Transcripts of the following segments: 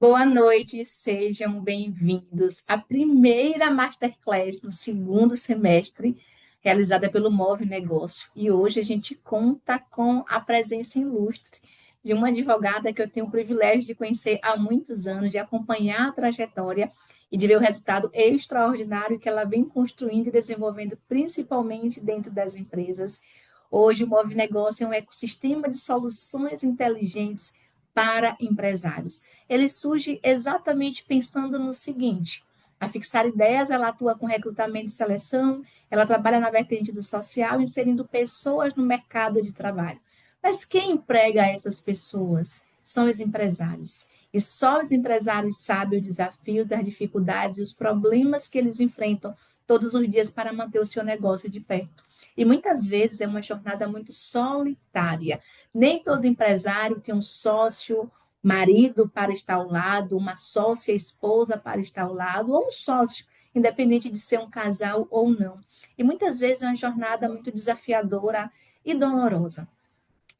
Boa noite, sejam bem-vindos à primeira Masterclass do segundo semestre, realizada pelo Move Negócio. E hoje a gente conta com a presença ilustre de uma advogada que eu tenho o privilégio de conhecer há muitos anos, de acompanhar a trajetória e de ver o resultado extraordinário que ela vem construindo e desenvolvendo, principalmente dentro das empresas. Hoje, o Move Negócio é um ecossistema de soluções inteligentes para empresários. Ele surge exatamente pensando no seguinte: a Fixar Ideias, ela atua com recrutamento e seleção, ela trabalha na vertente do social, inserindo pessoas no mercado de trabalho. Mas quem emprega essas pessoas? São os empresários. E só os empresários sabem os desafios, as dificuldades e os problemas que eles enfrentam todos os dias para manter o seu negócio de pé. E muitas vezes é uma jornada muito solitária. Nem todo empresário tem um sócio marido para estar ao lado, uma sócia esposa para estar ao lado, ou um sócio, independente de ser um casal ou não. E muitas vezes é uma jornada muito desafiadora e dolorosa.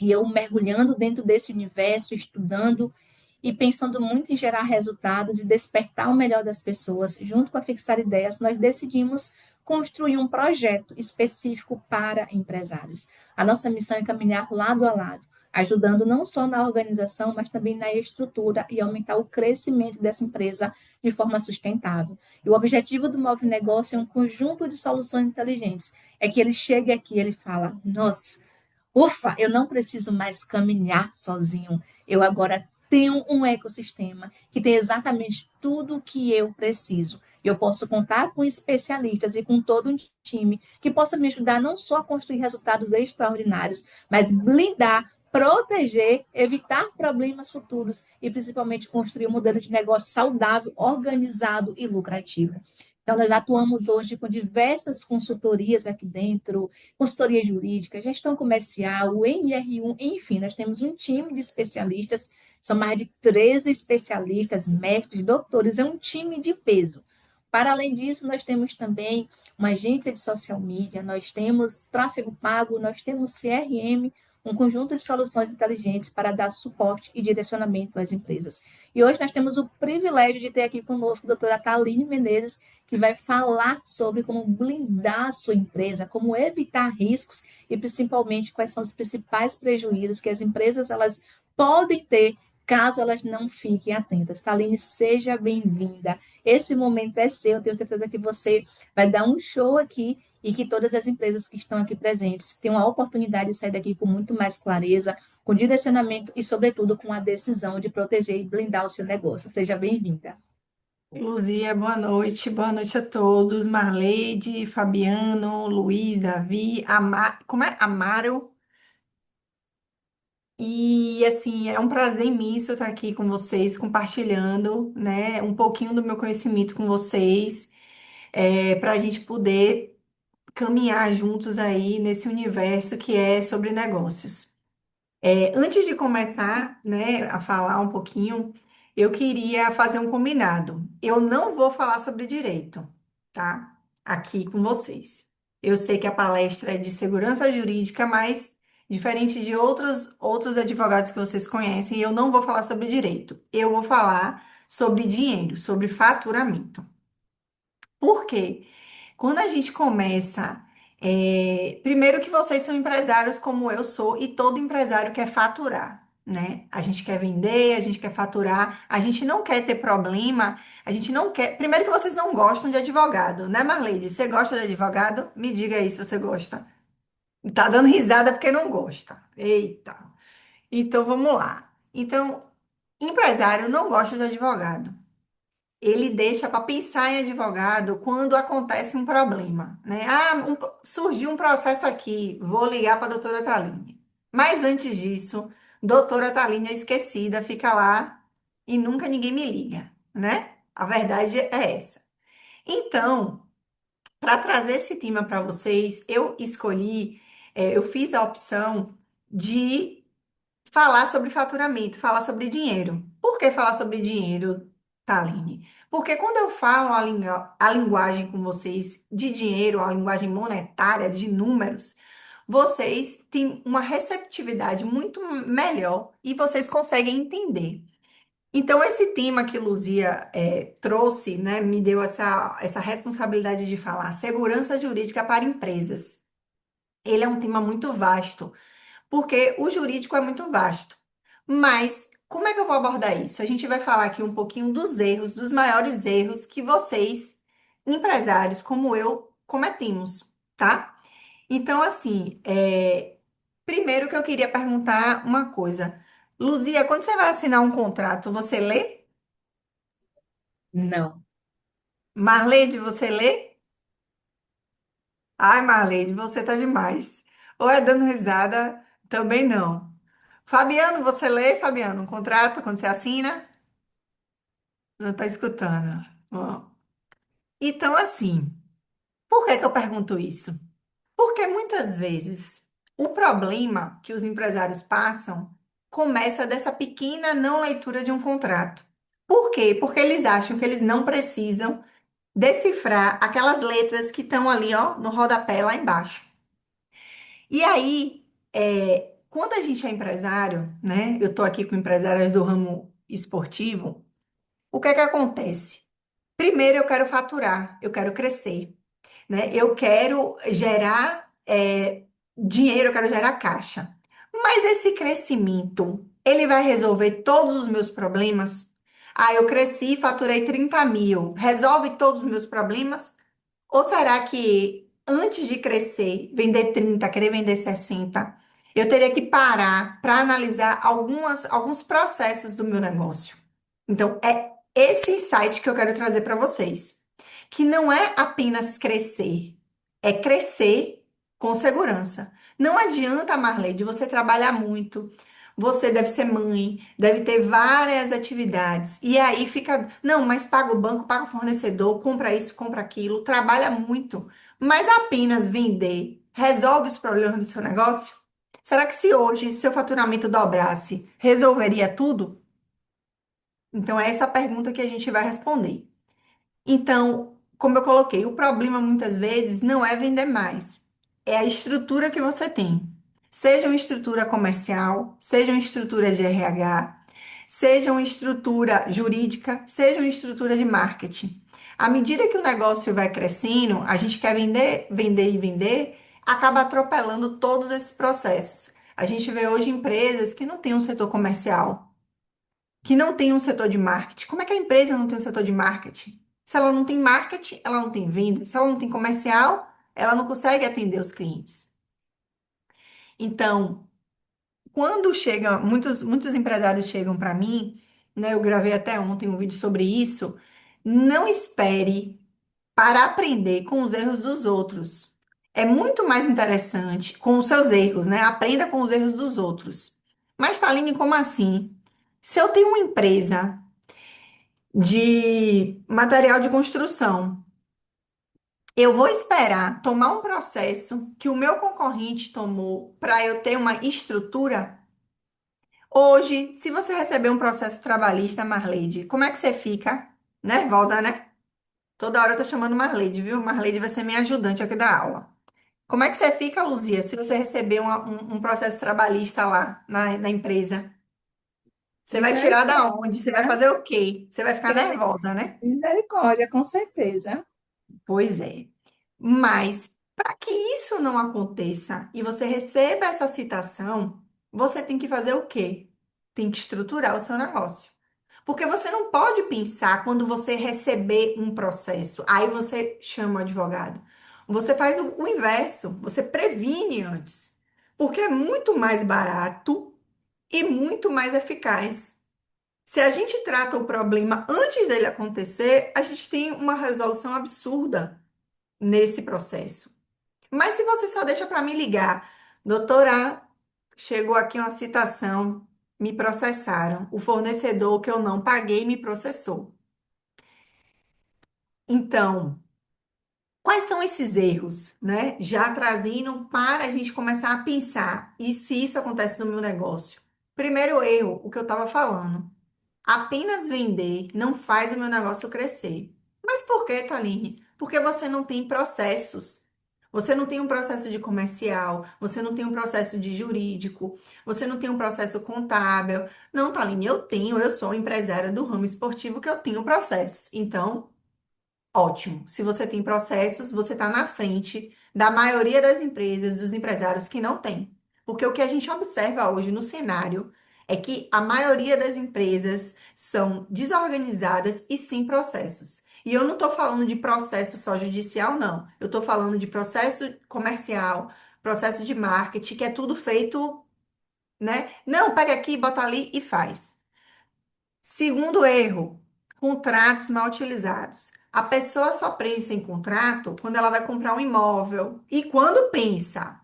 E eu mergulhando dentro desse universo, estudando e pensando muito em gerar resultados e despertar o melhor das pessoas, junto com a Fixar Ideias, nós decidimos construir um projeto específico para empresários. A nossa missão é caminhar lado a lado, ajudando não só na organização, mas também na estrutura e aumentar o crescimento dessa empresa de forma sustentável. E o objetivo do Move Negócio é um conjunto de soluções inteligentes. É que ele chegue aqui e ele fala: nossa, ufa, eu não preciso mais caminhar sozinho. Eu agora tenho um ecossistema que tem exatamente tudo o que eu preciso. Eu posso contar com especialistas e com todo um time que possa me ajudar não só a construir resultados extraordinários, mas blindar, proteger, evitar problemas futuros e principalmente construir um modelo de negócio saudável, organizado e lucrativo. Então, nós atuamos hoje com diversas consultorias aqui dentro, consultoria jurídica, gestão comercial, o NR1, enfim, nós temos um time de especialistas, são mais de 13 especialistas, mestres, doutores, é um time de peso. Para além disso, nós temos também uma agência de social media, nós temos tráfego pago, nós temos CRM, um conjunto de soluções inteligentes para dar suporte e direcionamento às empresas. E hoje nós temos o privilégio de ter aqui conosco a doutora Thaline Menezes, que vai falar sobre como blindar a sua empresa, como evitar riscos e principalmente quais são os principais prejuízos que as empresas elas podem ter caso elas não fiquem atentas. Taline, seja bem-vinda. Esse momento é seu, eu tenho certeza que você vai dar um show aqui e que todas as empresas que estão aqui presentes tenham a oportunidade de sair daqui com muito mais clareza, com direcionamento e, sobretudo, com a decisão de proteger e blindar o seu negócio. Seja bem-vinda. Luzia, boa noite a todos. Marleide, Fabiano, Luiz, Davi, como é? Amaro. E assim, é um prazer imenso estar aqui com vocês, compartilhando, né, um pouquinho do meu conhecimento com vocês, para a gente poder caminhar juntos aí nesse universo que é sobre negócios. Antes de começar, né, a falar um pouquinho, eu queria fazer um combinado. Eu não vou falar sobre direito, tá? Aqui com vocês. Eu sei que a palestra é de segurança jurídica, mas diferente de outros advogados que vocês conhecem, eu não vou falar sobre direito. Eu vou falar sobre dinheiro, sobre faturamento. Por quê? Quando a gente começa, primeiro que vocês são empresários como eu sou, e todo empresário quer faturar, né? A gente quer vender, a gente quer faturar, a gente não quer ter problema, a gente não quer. Primeiro que vocês não gostam de advogado, né, Marleide? Você gosta de advogado? Me diga aí se você gosta. Tá dando risada porque não gosta. Eita. Então vamos lá. Então, empresário não gosta de advogado. Ele deixa para pensar em advogado quando acontece um problema, né? Surgiu um processo aqui, vou ligar para a doutora Thaline. Mas antes disso, doutora Thaline é esquecida, fica lá e nunca ninguém me liga, né? A verdade é essa. Então, para trazer esse tema para vocês, eu fiz a opção de falar sobre faturamento, falar sobre dinheiro. Por que falar sobre dinheiro, Taline? Porque quando eu falo a linguagem com vocês de dinheiro, a linguagem monetária, de números, vocês têm uma receptividade muito melhor e vocês conseguem entender. Então, esse tema que Luzia trouxe, né, me deu essa responsabilidade de falar segurança jurídica para empresas. Ele é um tema muito vasto, porque o jurídico é muito vasto. Mas como é que eu vou abordar isso? A gente vai falar aqui um pouquinho dos erros, dos maiores erros que vocês, empresários como eu, cometemos, tá? Então, assim, primeiro que eu queria perguntar uma coisa. Luzia, quando você vai assinar um contrato, você lê? Não, Marleide, você lê? Ai, Marleide, você tá demais. Ou é dando risada, também não. Fabiano, você lê, Fabiano, um contrato quando você assina? Não tá escutando. Bom, então, assim, por que que eu pergunto isso? Porque muitas vezes o problema que os empresários passam começa dessa pequena não leitura de um contrato. Por quê? Porque eles acham que eles não precisam decifrar aquelas letras que estão ali, ó, no rodapé lá embaixo. E aí, quando a gente é empresário, né? Eu tô aqui com empresários do ramo esportivo, o que é que acontece? Primeiro, eu quero faturar, eu quero crescer, né? Eu quero gerar dinheiro, eu quero gerar caixa. Mas esse crescimento, ele vai resolver todos os meus problemas? Ah, eu cresci, faturei 30 mil. Resolve todos os meus problemas? Ou será que antes de crescer, vender 30, querer vender 60, eu teria que parar para analisar alguns processos do meu negócio? Então, é esse insight que eu quero trazer para vocês. Que não é apenas crescer, é crescer com segurança. Não adianta, Marley, de você trabalhar muito. Você deve ser mãe, deve ter várias atividades. E aí fica, não, mas paga o banco, paga o fornecedor, compra isso, compra aquilo, trabalha muito. Mas apenas vender resolve os problemas do seu negócio? Será que se hoje seu faturamento dobrasse, resolveria tudo? Então, é essa a pergunta que a gente vai responder. Então, como eu coloquei, o problema muitas vezes não é vender mais, é a estrutura que você tem. Seja uma estrutura comercial, seja uma estrutura de RH, seja uma estrutura jurídica, seja uma estrutura de marketing. À medida que o negócio vai crescendo, a gente quer vender, vender e vender, acaba atropelando todos esses processos. A gente vê hoje empresas que não têm um setor comercial, que não tem um setor de marketing. Como é que a empresa não tem um setor de marketing? Se ela não tem marketing, ela não tem venda. Se ela não tem comercial, ela não consegue atender os clientes. Então, quando chega, muitos empresários chegam para mim, né? Eu gravei até ontem um vídeo sobre isso. Não espere para aprender com os erros dos outros. É muito mais interessante com os seus erros, né? Aprenda com os erros dos outros. Mas, Taline, como assim? Se eu tenho uma empresa de material de construção. Eu vou esperar tomar um processo que o meu concorrente tomou para eu ter uma estrutura? Hoje, se você receber um processo trabalhista, Marleide, como é que você fica? Nervosa, né? Toda hora eu tô chamando Marleide, viu? Marleide vai ser minha ajudante aqui da aula. Como é que você fica, Luzia, se você receber um processo trabalhista lá na empresa? Você vai tirar da onde? Você vai misericórdia, fazer o quê? Você vai ficar nervosa, né? misericórdia, com certeza. Pois é. Mas para que isso não aconteça e você receba essa citação, você tem que fazer o quê? Tem que estruturar o seu negócio. Porque você não pode pensar quando você receber um processo, aí você chama o advogado. Você faz o inverso, você previne antes. Porque é muito mais barato e muito mais eficaz. Se a gente trata o problema antes dele acontecer, a gente tem uma resolução absurda nesse processo. Mas se você só deixa para me ligar, doutora, chegou aqui uma citação, me processaram. O fornecedor que eu não paguei me processou. Então, quais são esses erros, né? Já trazendo para a gente começar a pensar, e se isso acontece no meu negócio? Primeiro erro, o que eu estava falando. Apenas vender não faz o meu negócio crescer. Mas por que, Taline? Porque você não tem processos. Você não tem um processo de comercial, você não tem um processo de jurídico, você não tem um processo contábil. Não, Taline, eu sou empresária do ramo esportivo que eu tenho processos. Então, ótimo. Se você tem processos, você está na frente da maioria das empresas, dos empresários que não tem. Porque o que a gente observa hoje no cenário é que a maioria das empresas são desorganizadas e sem processos. E eu não estou falando de processo só judicial, não. Eu estou falando de processo comercial, processo de marketing, que é tudo feito, né? Não, pega aqui, bota ali e faz. Segundo erro, contratos mal utilizados. A pessoa só pensa em contrato quando ela vai comprar um imóvel. E quando pensa.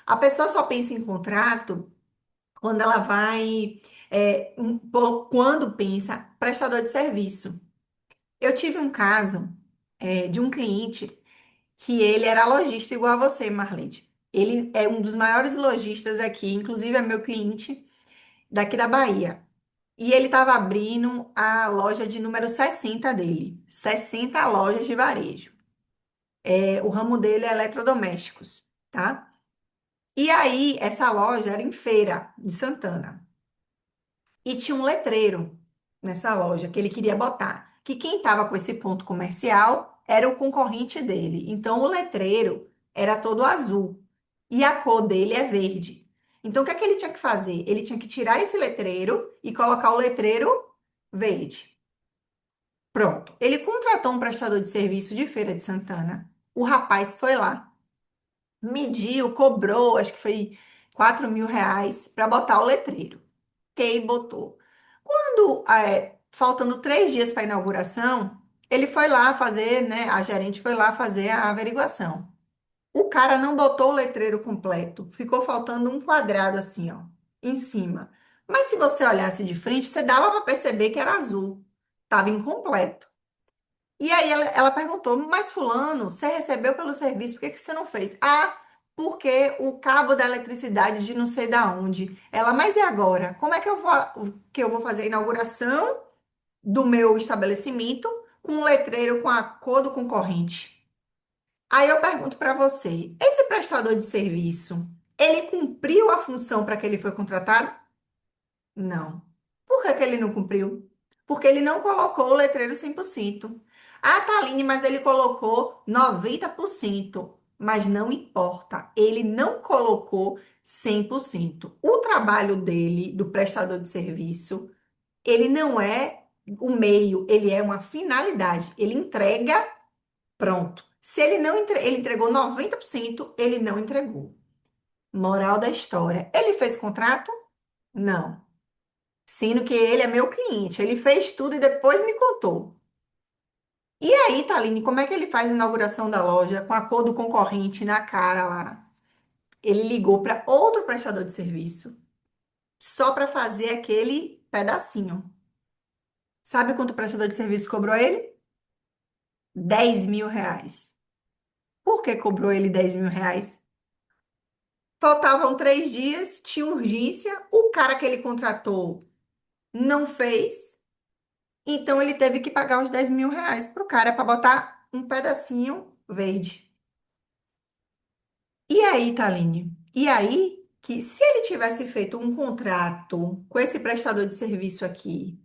A pessoa só pensa em contrato quando ela vai, quando pensa prestador de serviço. Eu tive um caso, de um cliente que ele era lojista igual a você, Marlene. Ele é um dos maiores lojistas aqui, inclusive é meu cliente daqui da Bahia. E ele estava abrindo a loja de número 60 dele. 60 lojas de varejo. O ramo dele é eletrodomésticos, tá? E aí, essa loja era em Feira de Santana. E tinha um letreiro nessa loja que ele queria botar. Que quem estava com esse ponto comercial era o concorrente dele. Então, o letreiro era todo azul. E a cor dele é verde. Então, o que é que ele tinha que fazer? Ele tinha que tirar esse letreiro e colocar o letreiro verde. Pronto. Ele contratou um prestador de serviço de Feira de Santana. O rapaz foi lá, mediu, cobrou, acho que foi R$ 4.000 para botar o letreiro. Ok, botou. Quando, faltando 3 dias para a inauguração, ele foi lá fazer, né? A gerente foi lá fazer a averiguação. O cara não botou o letreiro completo, ficou faltando um quadrado assim, ó, em cima. Mas se você olhasse de frente, você dava para perceber que era azul. Estava incompleto. E aí ela perguntou, mas fulano, você recebeu pelo serviço, por que que você não fez? Ah, porque o cabo da eletricidade de não sei da onde. Ela, mas e agora? Como é que eu vou fazer a inauguração do meu estabelecimento com um letreiro com a cor do concorrente? Aí eu pergunto para você, esse prestador de serviço, ele cumpriu a função para que ele foi contratado? Não. Por que que ele não cumpriu? Porque ele não colocou o letreiro 100%. Ah, Taline, mas ele colocou 90%. Mas não importa, ele não colocou 100%. O trabalho dele, do prestador de serviço, ele não é o meio, ele é uma finalidade. Ele entrega, pronto. Se ele não ele entregou 90%, ele não entregou. Moral da história. Ele fez contrato? Não. Sendo que ele é meu cliente. Ele fez tudo e depois me contou. E aí, Taline, como é que ele faz a inauguração da loja com a cor do concorrente na cara lá? Ele ligou para outro prestador de serviço só para fazer aquele pedacinho. Sabe quanto o prestador de serviço cobrou ele? R$ 10.000. Por que cobrou ele R$ 10.000? Faltavam 3 dias, tinha urgência, o cara que ele contratou não fez. Então ele teve que pagar os R$ 10.000 pro cara para botar um pedacinho verde. E aí, Taline? E aí que se ele tivesse feito um contrato com esse prestador de serviço aqui,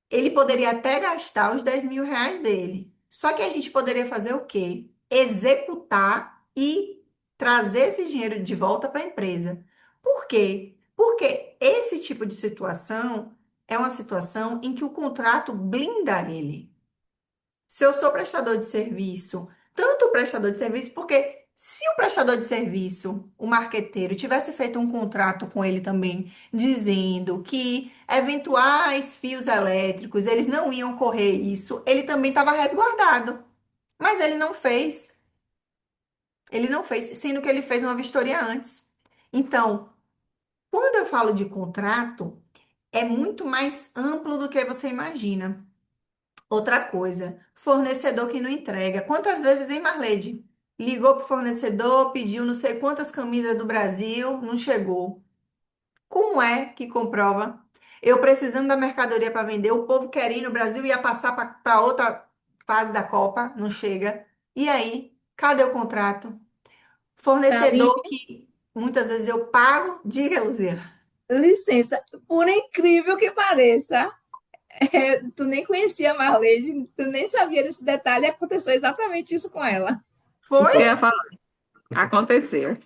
ele poderia até gastar os R$ 10.000 dele. Só que a gente poderia fazer o quê? Executar e trazer esse dinheiro de volta para a empresa. Por quê? Porque esse tipo de situação é uma situação em que o contrato blinda ele. Se eu sou prestador de serviço, tanto o prestador de serviço, porque se o prestador de serviço, o marqueteiro, tivesse feito um contrato com ele também, dizendo que eventuais fios elétricos, eles não iam correr isso, ele também estava resguardado. Mas ele não fez. Ele não fez, sendo que ele fez uma vistoria antes. Então, quando eu falo de contrato, é muito mais amplo do que você imagina. Outra coisa, fornecedor que não entrega. Quantas vezes, hein, Marlede? Ligou pro fornecedor, pediu não sei quantas camisas do Brasil, não chegou. Como é que comprova? Eu precisando da mercadoria para vender, o povo querendo, o Brasil ia passar para outra fase da Copa, não chega. E aí? Cadê o contrato? Aline, Fornecedor que muitas vezes eu pago, diga, Luzia. licença, por incrível que pareça, tu nem conhecia a Marlene, tu nem sabia desse detalhe, e aconteceu exatamente isso com ela. Foi? Isso que eu ia falar. Aconteceu.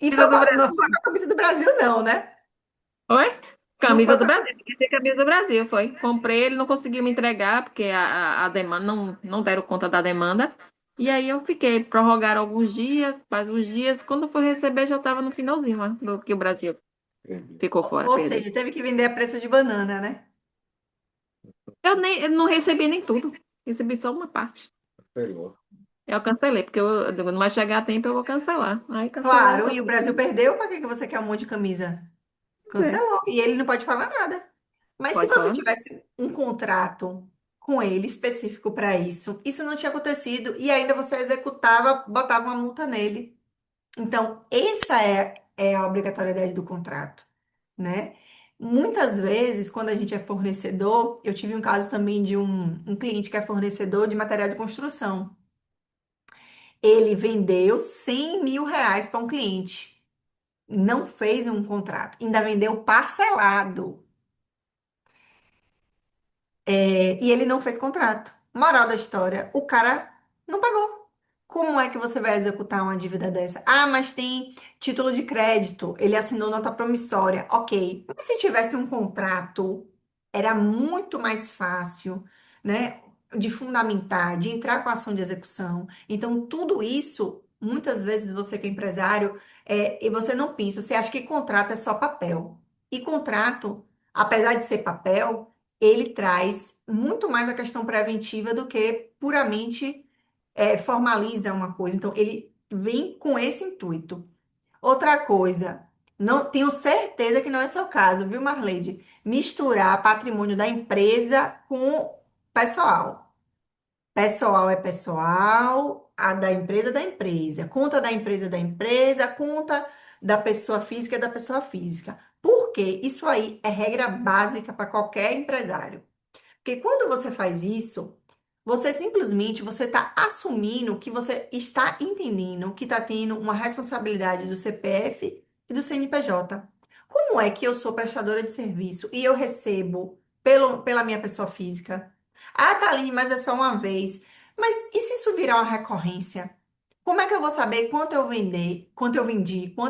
E Camisa do não foi Brasil. com a camisa do Brasil, não, né? Oi? Não Camisa foi do com a... Brasil. Tem que ser camisa do Brasil, foi. Comprei, ele não conseguiu me entregar, porque a demanda não deram conta da demanda. E aí eu fiquei, prorrogaram alguns dias, faz uns dias. Quando eu fui receber, já estava no finalzinho, ó, do que o Brasil ficou fora, Ou perdeu. seja, teve que vender a preço de banana, né? Eu não recebi nem tudo, recebi só uma parte. Eu cancelei, porque eu digo, não vai chegar a tempo, eu vou cancelar. Aí cancelei, Claro, acabou. e o Brasil perdeu, para que que você quer um monte de camisa? É, Cancelou. E ele não pode falar nada. Mas se pode você falar. tivesse um contrato com ele específico para isso, isso não tinha acontecido e ainda você executava, botava uma multa nele. Então, essa é a obrigatoriedade do contrato, né? Muitas vezes, quando a gente é fornecedor, eu tive um caso também de um cliente que é fornecedor de material de construção. Ele vendeu R$ 100.000 para um cliente, não fez um contrato, ainda vendeu parcelado. E ele não fez contrato. Moral da história, o cara não pagou. Como é que você vai executar uma dívida dessa? Ah, mas tem título de crédito, ele assinou nota promissória. Ok. Mas se tivesse um contrato, era muito mais fácil, né? De fundamentar, de entrar com a ação de execução. Então, tudo isso, muitas vezes você que é empresário, e você não pensa, você acha que contrato é só papel. E contrato, apesar de ser papel, ele traz muito mais a questão preventiva do que puramente formaliza uma coisa. Então, ele vem com esse intuito. Outra coisa, não tenho certeza que não é seu caso, viu, Marleide? Misturar patrimônio da empresa com pessoal. Pessoal é pessoal, a da empresa é da empresa, conta da empresa é da empresa, conta da pessoa física é da pessoa física. Por quê? Isso aí é regra básica para qualquer empresário. Porque quando você faz isso, você está assumindo que você está entendendo que está tendo uma responsabilidade do CPF e do CNPJ. Como é que eu sou prestadora de serviço e eu recebo pela minha pessoa física? Ah, Thaline, mas é só uma vez. Mas e se isso virar uma recorrência? Como é que eu vou saber quanto eu vendi, quanto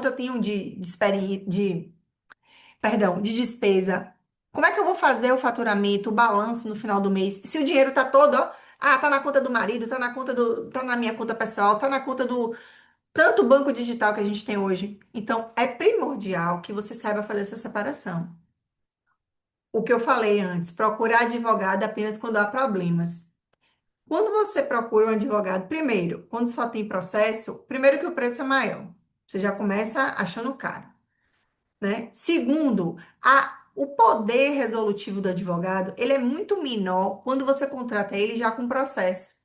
eu tenho de experiência, perdão, de despesa? Como é que eu vou fazer o faturamento, o balanço no final do mês? Se o dinheiro tá todo, ó, tá na conta do marido, tá na minha conta pessoal, tá na conta do tanto banco digital que a gente tem hoje. Então, é primordial que você saiba fazer essa separação. O que eu falei antes, procurar advogado apenas quando há problemas. Quando você procura um advogado, primeiro, quando só tem processo, primeiro que o preço é maior. Você já começa achando caro, né? Segundo, o poder resolutivo do advogado, ele é muito menor quando você contrata ele já com processo.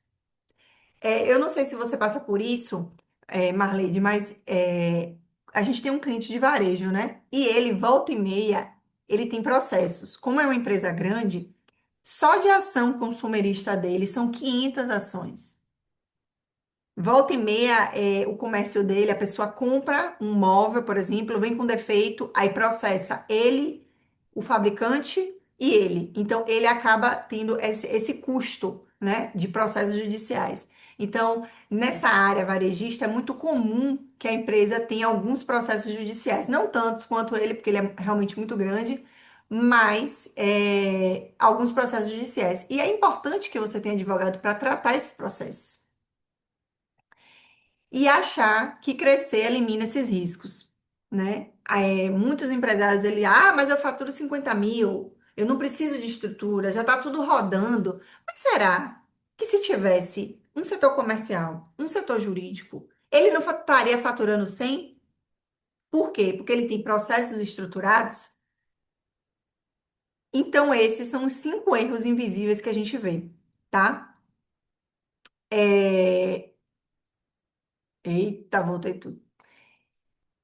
Eu não sei se você passa por isso, Marleide, mas a gente tem um cliente de varejo, né? E ele, volta e meia, ele tem processos. Como é uma empresa grande, só de ação consumerista dele são 500 ações. Volta e meia, o comércio dele, a pessoa compra um móvel, por exemplo, vem com defeito, aí processa ele, o fabricante e ele. Então, ele acaba tendo esse custo, né, de processos judiciais. Então, nessa área varejista, é muito comum que a empresa tenha alguns processos judiciais. Não tantos quanto ele, porque ele é realmente muito grande, mas alguns processos judiciais. E é importante que você tenha advogado para tratar esses processos e achar que crescer elimina esses riscos, né? Muitos empresários, mas eu faturo 50 mil, eu não preciso de estrutura, já está tudo rodando. Mas será que se tivesse um setor comercial, um setor jurídico, ele não estaria faturando 100? Por quê? Porque ele tem processos estruturados? Então, esses são os 5 erros invisíveis que a gente vê, tá? É... Eita, voltei tudo.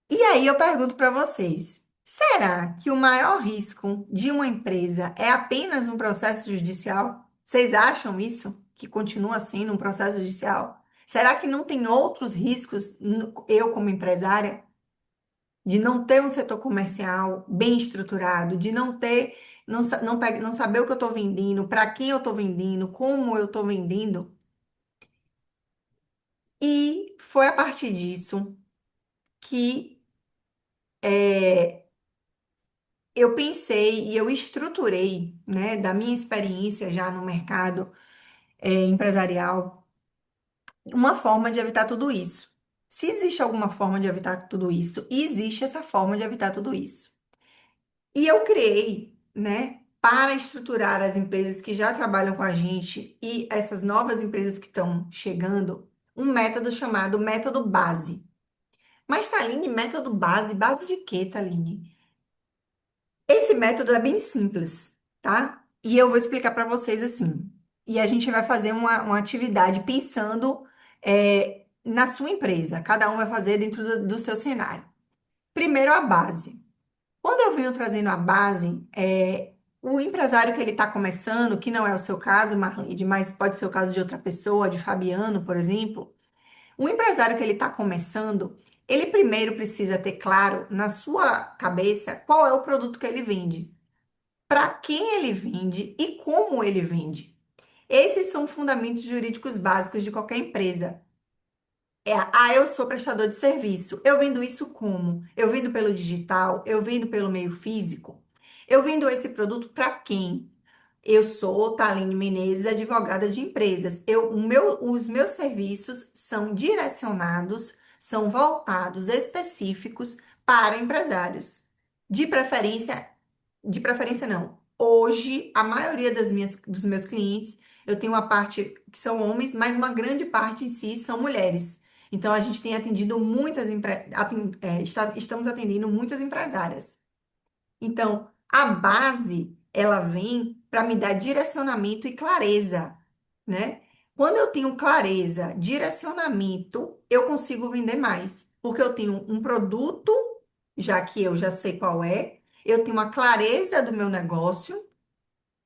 E aí eu pergunto para vocês: será que o maior risco de uma empresa é apenas um processo judicial? Vocês acham isso? Que continua sendo um processo judicial? Será que não tem outros riscos, eu como empresária, de não ter um setor comercial bem estruturado, de não ter, não saber o que eu estou vendendo, para quem eu estou vendendo, como eu estou vendendo? E foi a partir disso que eu pensei e eu estruturei, né, da minha experiência já no mercado empresarial, uma forma de evitar tudo isso. Se existe alguma forma de evitar tudo isso, existe essa forma de evitar tudo isso. E eu criei, né, para estruturar as empresas que já trabalham com a gente e essas novas empresas que estão chegando, um método chamado método base. Mas, Taline, método base, base de quê, Taline? Esse método é bem simples, tá? E eu vou explicar para vocês assim. E a gente vai fazer uma atividade pensando na sua empresa. Cada um vai fazer dentro do seu cenário. Primeiro, a base. Quando eu venho trazendo a base, o empresário que ele está começando, que não é o seu caso, Marlene, mas pode ser o caso de outra pessoa, de Fabiano, por exemplo. O empresário que ele está começando, ele primeiro precisa ter claro na sua cabeça qual é o produto que ele vende, para quem ele vende e como ele vende. Esses são fundamentos jurídicos básicos de qualquer empresa. Eu sou prestador de serviço. Eu vendo isso como? Eu vendo pelo digital? Eu vendo pelo meio físico? Eu vendo esse produto para quem? Eu sou Taline Menezes, advogada de empresas. Os meus serviços são direcionados, são voltados específicos para empresários. De preferência, de preferência não. Hoje, a maioria dos meus clientes, eu tenho uma parte que são homens, mas uma grande parte em si são mulheres. Então, a gente tem atendido estamos atendendo muitas empresárias. Então, a base, ela vem para me dar direcionamento e clareza, né? Quando eu tenho clareza, direcionamento, eu consigo vender mais, porque eu tenho um produto, já que eu já sei qual é, eu tenho uma clareza do meu negócio,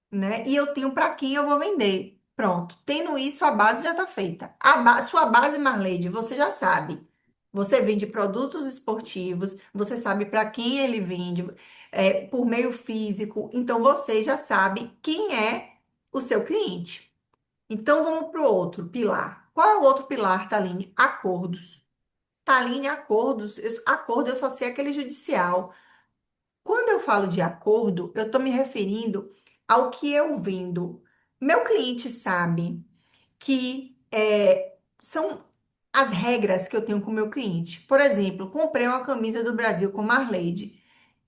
né? E eu tenho para quem eu vou vender. Pronto. Tendo isso, a base já está feita. Sua base, Marleide, você já sabe. Você vende produtos esportivos, você sabe para quem ele vende, por meio físico. Então, você já sabe quem é o seu cliente. Então, vamos para o outro pilar. Qual é o outro pilar, Taline? Acordos. Taline, acordos. Acordo, eu só sei aquele judicial. Quando eu falo de acordo, eu estou me referindo ao que eu vendo. Meu cliente sabe que são as regras que eu tenho com o meu cliente. Por exemplo, comprei uma camisa do Brasil com Marleide.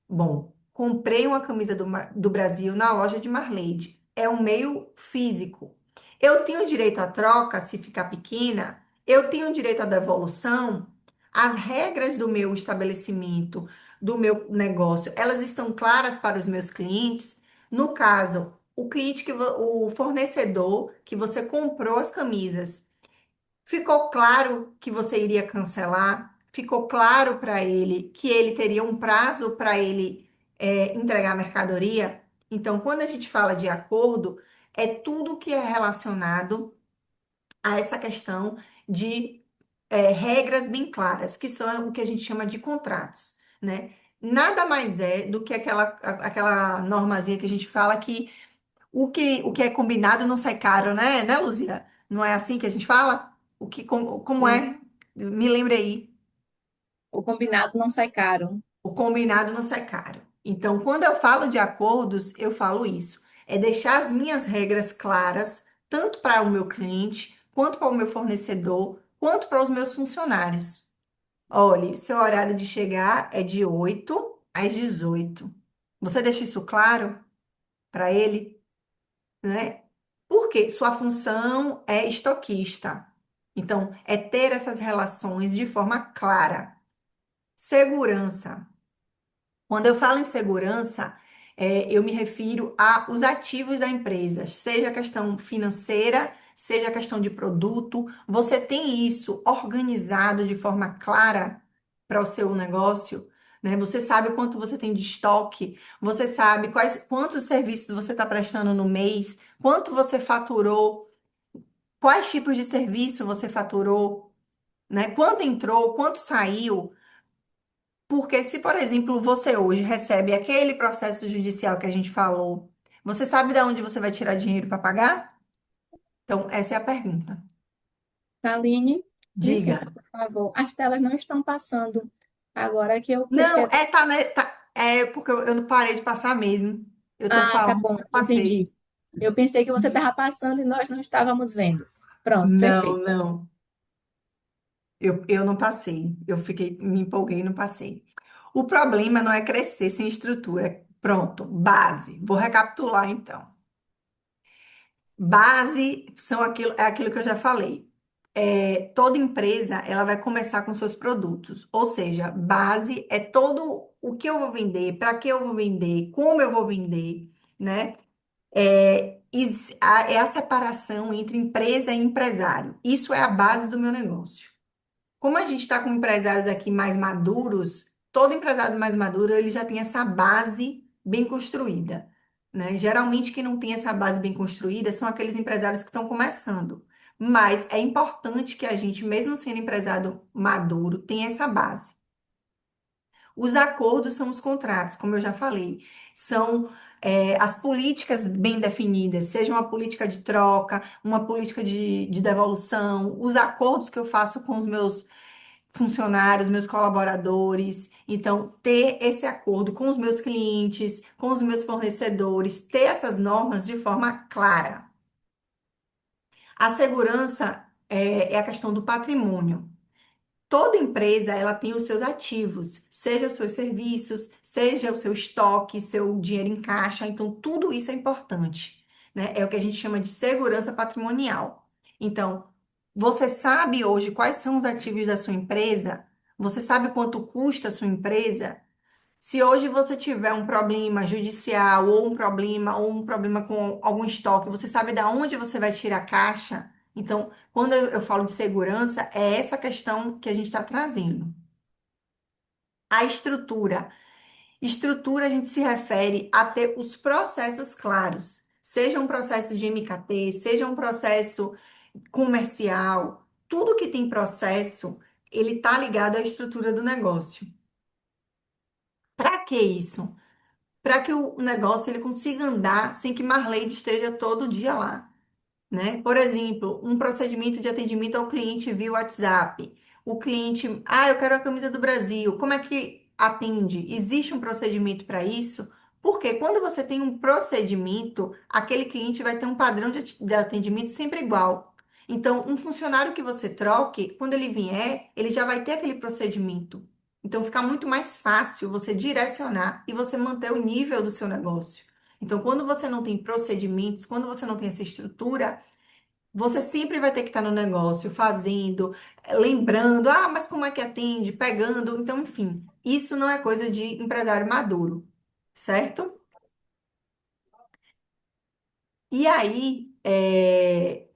Bom, comprei uma camisa do Brasil na loja de Marleide. É um meio físico. Eu tenho direito à troca se ficar pequena, eu tenho direito à devolução. As regras do meu estabelecimento, do meu negócio, elas estão claras para os meus clientes. No caso, o fornecedor que você comprou as camisas. Ficou claro que você iria cancelar? Ficou claro para ele que ele teria um prazo para ele entregar a mercadoria? Então, quando a gente fala de acordo, é tudo que é relacionado a essa questão de regras bem claras, que são o que a gente chama de contratos, né? Nada mais é do que aquela normazinha que a gente fala que o que é combinado não sai caro, né, Luzia? Não é assim que a gente fala? Como Sim, é? Me lembre aí. o combinado não sai caro. O combinado não sai caro. Então, quando eu falo de acordos, eu falo isso. É deixar as minhas regras claras, tanto para o meu cliente, quanto para o meu fornecedor, quanto para os meus funcionários. Olhe, seu horário de chegar é de 8 às 18. Você deixa isso claro para ele? Né? Porque sua função é estoquista. Então, é ter essas relações de forma clara. Segurança. Quando eu falo em segurança, eu me refiro aos ativos da empresa, seja a questão financeira, seja a questão de produto. Você tem isso organizado de forma clara para o seu negócio, né? Você sabe quanto você tem de estoque, você sabe quantos serviços você está prestando no mês, quanto você faturou. quais tipos de serviço você faturou, né? Quanto entrou, quanto saiu. Porque se, por exemplo, você hoje recebe aquele processo judicial que a gente falou, você sabe de onde você vai tirar dinheiro para pagar? Então, essa é a pergunta. Taline, licença, Diga. por favor. As telas não estão passando. Agora que eu prestei Não, atenção. tá, né, é porque eu não parei de passar mesmo. Eu tô Ah, tá falando, bom, eu passei. entendi. Eu pensei que você estava passando e nós não estávamos vendo. Pronto, Não, perfeito. não. Eu não passei. Eu fiquei, me empolguei e não passei. O problema não é crescer sem estrutura. Pronto, base. Vou recapitular então. Base são aquilo, é aquilo que eu já falei. Toda empresa ela vai começar com seus produtos, ou seja, base é todo o que eu vou vender, para que eu vou vender, como eu vou vender, né? É a separação entre empresa e empresário. Isso é a base do meu negócio. Como a gente está com empresários aqui mais maduros, todo empresário mais maduro ele já tem essa base bem construída, né? Geralmente quem não tem essa base bem construída são aqueles empresários que estão começando. Mas é importante que a gente, mesmo sendo empresário maduro, tenha essa base. Os acordos são os contratos, como eu já falei, são as políticas bem definidas, seja uma política de troca, uma política de devolução, os acordos que eu faço com os meus funcionários, meus colaboradores. Então, ter esse acordo com os meus clientes, com os meus fornecedores, ter essas normas de forma clara. A segurança é a questão do patrimônio. Toda empresa, ela tem os seus ativos, seja os seus serviços, seja o seu estoque, seu dinheiro em caixa. Então, tudo isso é importante, né? É o que a gente chama de segurança patrimonial. Então, você sabe hoje quais são os ativos da sua empresa? Você sabe quanto custa a sua empresa? Se hoje você tiver um problema judicial ou um problema com algum estoque, você sabe da onde você vai tirar a caixa? Então, quando eu falo de segurança, é essa questão que a gente está trazendo. A estrutura. Estrutura, a gente se refere a ter os processos claros. Seja um processo de MKT, seja um processo comercial, tudo que tem processo, ele está ligado à estrutura do negócio. Para que isso? Para que o negócio ele consiga andar sem que Marleide esteja todo dia lá, né? Por exemplo, um procedimento de atendimento ao cliente via WhatsApp. O cliente, eu quero a camisa do Brasil. Como é que atende? Existe um procedimento para isso? Porque quando você tem um procedimento, aquele cliente vai ter um padrão de atendimento sempre igual. Então, um funcionário que você troque, quando ele vier, ele já vai ter aquele procedimento. Então, fica muito mais fácil você direcionar e você manter o nível do seu negócio. Então, quando você não tem procedimentos, quando você não tem essa estrutura, você sempre vai ter que estar no negócio, fazendo, lembrando, mas como é que atende, pegando. Então, enfim, isso não é coisa de empresário maduro, certo? E aí,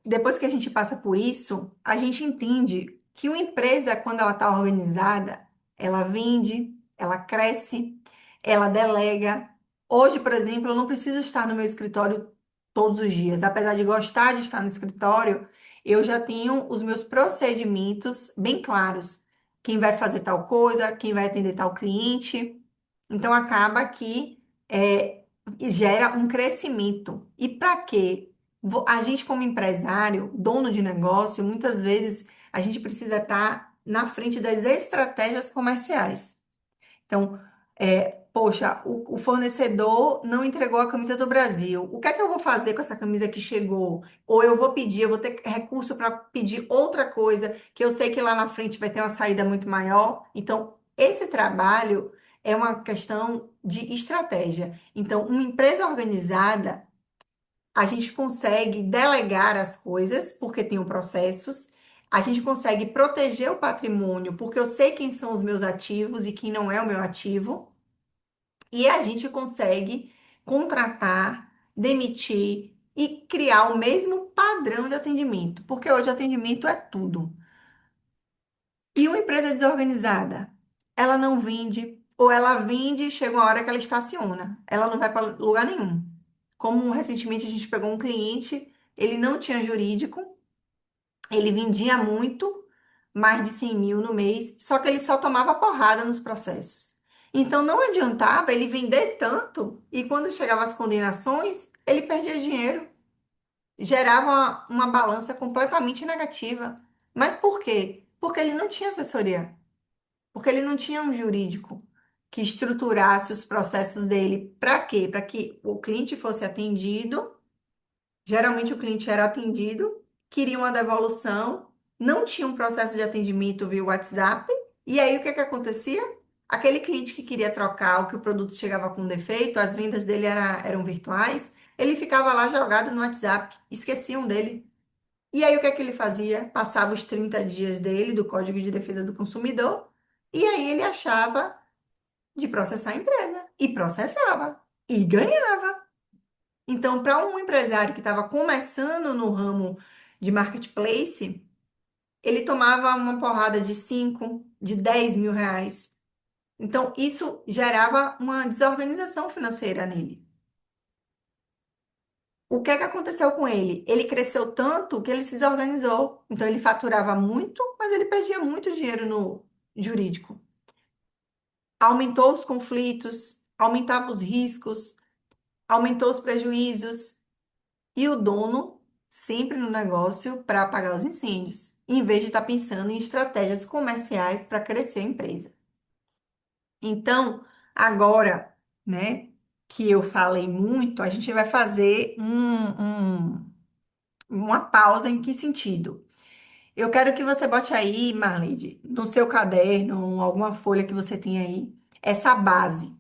depois que a gente passa por isso, a gente entende que uma empresa, quando ela está organizada, ela vende, ela cresce, ela delega. Hoje, por exemplo, eu não preciso estar no meu escritório todos os dias. Apesar de gostar de estar no escritório, eu já tenho os meus procedimentos bem claros. Quem vai fazer tal coisa, quem vai atender tal cliente. Então, acaba que gera um crescimento. E para quê? A gente, como empresário, dono de negócio, muitas vezes a gente precisa estar na frente das estratégias comerciais. Então, poxa, o fornecedor não entregou a camisa do Brasil. O que é que eu vou fazer com essa camisa que chegou? Ou eu vou ter recurso para pedir outra coisa, que eu sei que lá na frente vai ter uma saída muito maior. Então, esse trabalho é uma questão de estratégia. Então, uma empresa organizada, a gente consegue delegar as coisas, porque tem os processos. A gente consegue proteger o patrimônio, porque eu sei quem são os meus ativos e quem não é o meu ativo. E a gente consegue contratar, demitir e criar o mesmo padrão de atendimento, porque hoje atendimento é tudo. E uma empresa desorganizada, ela não vende, ou ela vende e chega uma hora que ela estaciona, ela não vai para lugar nenhum. Como recentemente a gente pegou um cliente, ele não tinha jurídico, Ele vendia muito, mais de 100 mil no mês, só que ele só tomava porrada nos processos. Então não adiantava ele vender tanto e quando chegava as condenações, ele perdia dinheiro, gerava uma balança completamente negativa. Mas por quê? Porque ele não tinha assessoria, porque ele não tinha um jurídico que estruturasse os processos dele. Para quê? Para que o cliente fosse atendido. Geralmente o cliente era atendido, queria uma devolução, não tinha um processo de atendimento via WhatsApp, e aí o que que acontecia? Aquele cliente que queria trocar o que o produto chegava com defeito, as vendas dele eram virtuais, ele ficava lá jogado no WhatsApp, esqueciam dele. E aí o que é que ele fazia? Passava os 30 dias dele do Código de Defesa do Consumidor, e aí ele achava de processar a empresa, e processava, e ganhava. Então, para um empresário que estava começando no ramo de marketplace, ele tomava uma porrada de 5, de 10 mil reais. Então, isso gerava uma desorganização financeira nele. O que é que aconteceu com ele? Ele cresceu tanto que ele se desorganizou. Então, ele faturava muito, mas ele perdia muito dinheiro no jurídico. Aumentou os conflitos, aumentava os riscos, aumentou os prejuízos. E o dono sempre no negócio para apagar os incêndios, em vez de estar pensando em estratégias comerciais para crescer a empresa. Então, agora, né, que eu falei muito, a gente vai fazer uma pausa em que sentido? Eu quero que você bote aí, Marlide, no seu caderno, alguma folha que você tem aí, essa base.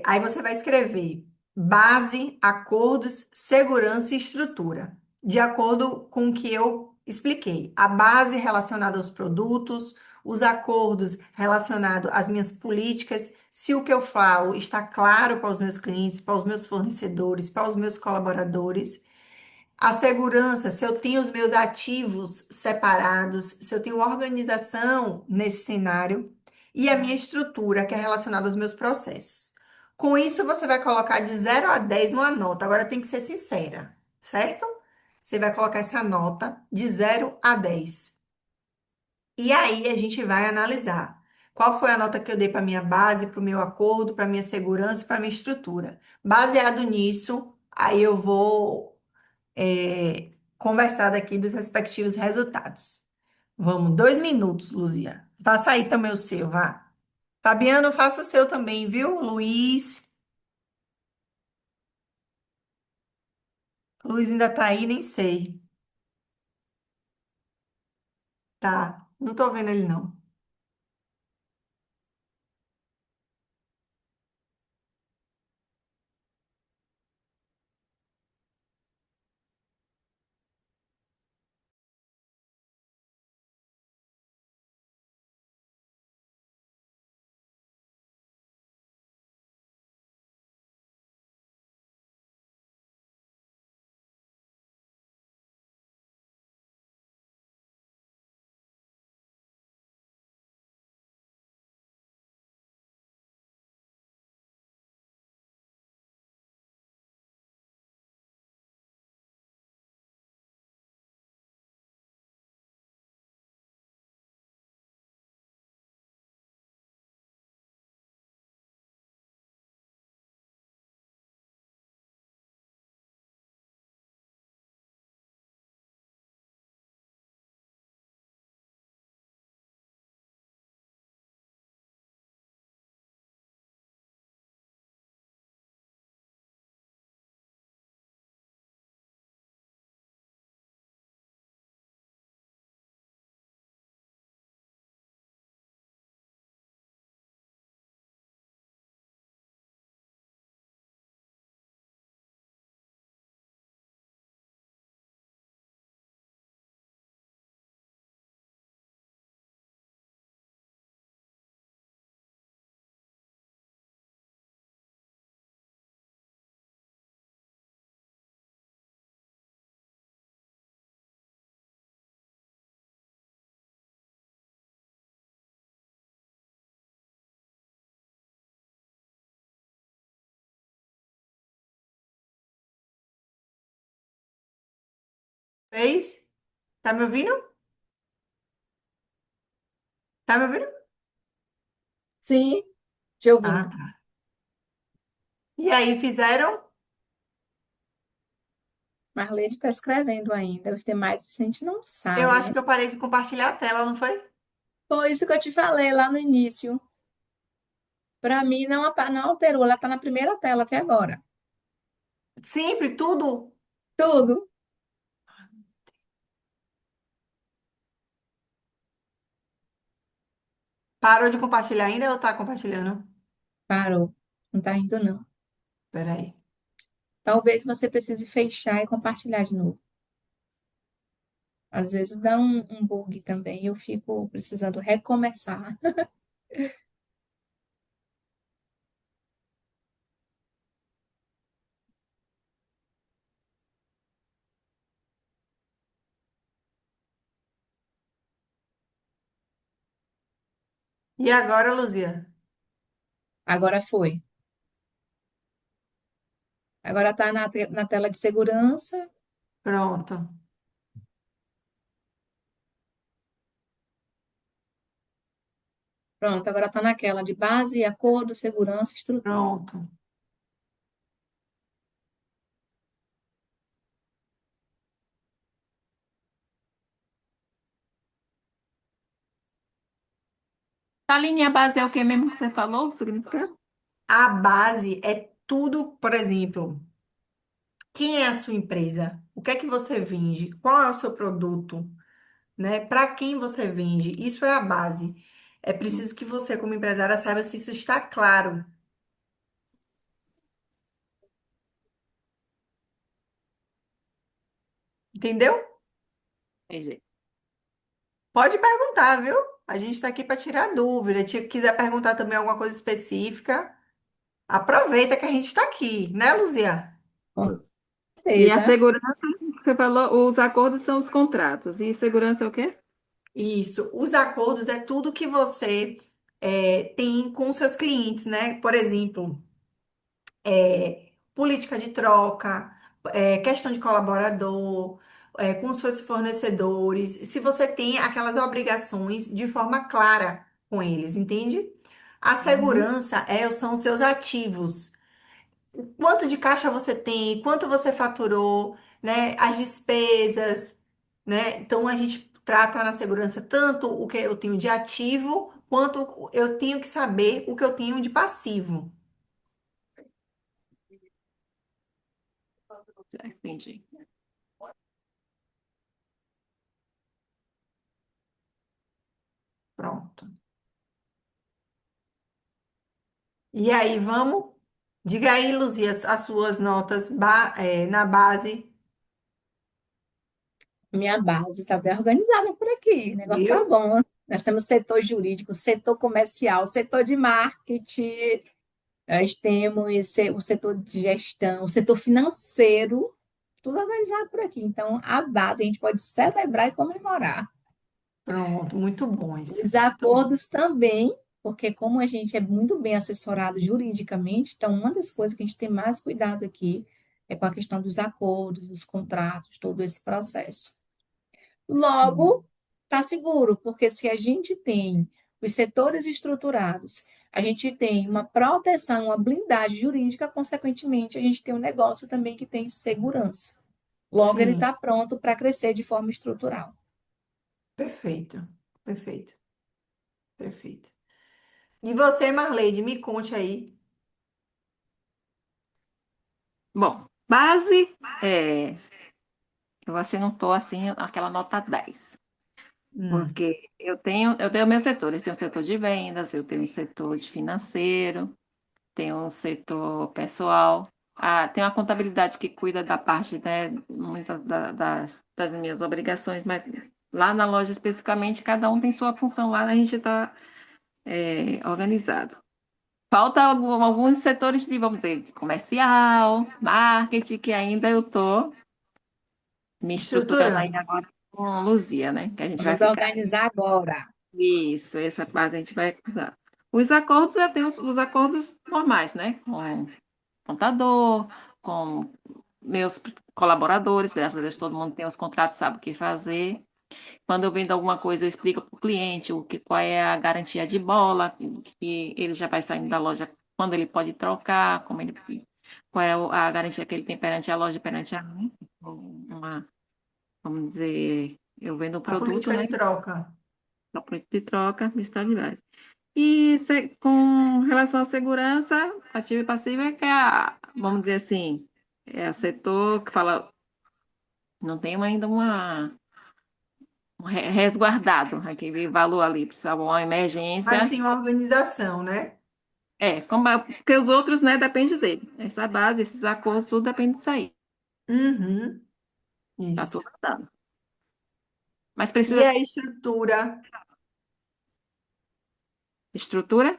Aí você vai escrever base, acordos, segurança e estrutura, de acordo com o que eu expliquei. A base relacionada aos produtos, os acordos relacionados às minhas políticas, se o que eu falo está claro para os meus clientes, para os meus fornecedores, para os meus colaboradores. A segurança, se eu tenho os meus ativos separados, se eu tenho organização nesse cenário, e a minha estrutura, que é relacionada aos meus processos. Com isso, você vai colocar de 0 a 10 uma nota. Agora tem que ser sincera, certo? Você vai colocar essa nota de 0 a 10. E aí a gente vai analisar qual foi a nota que eu dei para minha base, para o meu acordo, para minha segurança, para minha estrutura. Baseado nisso, aí eu vou conversar daqui dos respectivos resultados. Vamos, 2 minutos, Luzia. Faça aí também o seu, vá. Fabiano, faça o seu também, viu? Luiz ainda tá aí, nem sei. Tá, não tô vendo ele não. Fez? Tá me ouvindo? Tá me ouvindo? Sim, te Ah, ouvindo. tá. E aí, fizeram? Marlene está escrevendo ainda. Os demais a gente não Eu sabe, acho né? que eu parei de compartilhar a tela, não foi? Foi isso que eu te falei lá no início. Para mim, não alterou. Ela está na primeira tela até agora. Sempre, tudo. Tudo Parou de compartilhar ainda ou tá compartilhando? parou. Não está indo, não. Peraí. Talvez você precise fechar e compartilhar de novo. Às vezes dá um bug também e eu fico precisando recomeçar. E agora, Luzia? Agora foi. Agora está na tela de segurança. Pronto, Pronto, agora está naquela de base, acordo, segurança, estrutura. pronto, A linha base é o que mesmo que você falou, significa? A base é tudo, por exemplo, quem é a sua empresa? O que é que você vende? Qual é o seu produto? Né? Para quem você vende? Isso é a base. É preciso que você, como empresária, saiba se isso está claro. Entendeu? Entendi. Pode perguntar, viu? A gente está aqui para tirar dúvida. Se quiser perguntar também alguma coisa específica, aproveita que a gente está aqui, né, Luzia? Com E a certeza. segurança, você falou, os acordos são os contratos. E segurança é o quê? Isso. Os acordos é tudo que você tem com seus clientes, né? Por exemplo, política de troca, questão de colaborador, com os seus fornecedores. Se você tem aquelas obrigações de forma clara com eles, entende? A Uhum. segurança são os seus ativos. Quanto de caixa você tem, quanto você faturou, né? As despesas, né? Então a gente trata na segurança tanto o que eu tenho de ativo, quanto eu tenho que saber o que eu tenho de passivo. Entendi. Pronto. E aí, vamos? Diga aí, Luzia, as suas notas na base, Minha base está bem organizada por aqui. O negócio tá viu? bom. Nós temos setor jurídico, setor comercial, setor de marketing, nós temos o setor de gestão, o setor financeiro, tudo organizado por aqui. Então, a base a gente pode celebrar e comemorar. Pronto, muito bom isso. Os Muito bom. acordos também, porque como a gente é muito bem assessorado juridicamente, então uma das coisas que a gente tem mais cuidado aqui é com a questão dos acordos, dos contratos, todo esse processo. Logo, Sim, está seguro, porque se a gente tem os setores estruturados, a gente tem uma proteção, uma blindagem jurídica, consequentemente, a gente tem um negócio também que tem segurança. Logo, ele sim, está pronto para crescer de forma estrutural. perfeito, perfeito, perfeito. E você, Marleide, me conte aí. Bom, base, é, eu assim não estou assim, aquela nota 10. Hum, Porque eu tenho meus setores, tenho o setor de vendas, eu tenho o setor de financeiro, tenho o setor pessoal, tenho a contabilidade que cuida da parte, né, muitas das minhas obrigações, mas lá na loja especificamente, cada um tem sua função lá, a gente está organizado. Falta alguns setores de, vamos dizer, de comercial, marketing, que ainda eu estou me estruturando aí estruturando. agora com a Luzia, né? Que a gente vai Vamos ficar. organizar agora. Isso, essa parte a gente vai usar. Os acordos, já tem os acordos normais, né? Com contador, com meus colaboradores, graças a Deus todo mundo tem os contratos, sabe o que fazer. Quando eu vendo alguma coisa, eu explico para o cliente qual é a garantia de bola, que ele já vai saindo da loja, quando ele pode trocar, qual é a garantia que ele tem perante a loja, perante a mim. Uma, vamos dizer, eu vendo o A produto, política né? de troca. Só produto de troca, listado de base. E com relação à segurança, ativa e passiva, que é vamos dizer assim, é o setor que fala, não tem ainda resguardado aquele valor ali, precisava uma Mas emergência. tem uma organização, né? Porque os outros, né, depende dele. Essa base, esses acordos, tudo depende disso aí. Uhum, Tá isso. tudo dado. Mas E precisa a estrutura? de estrutura?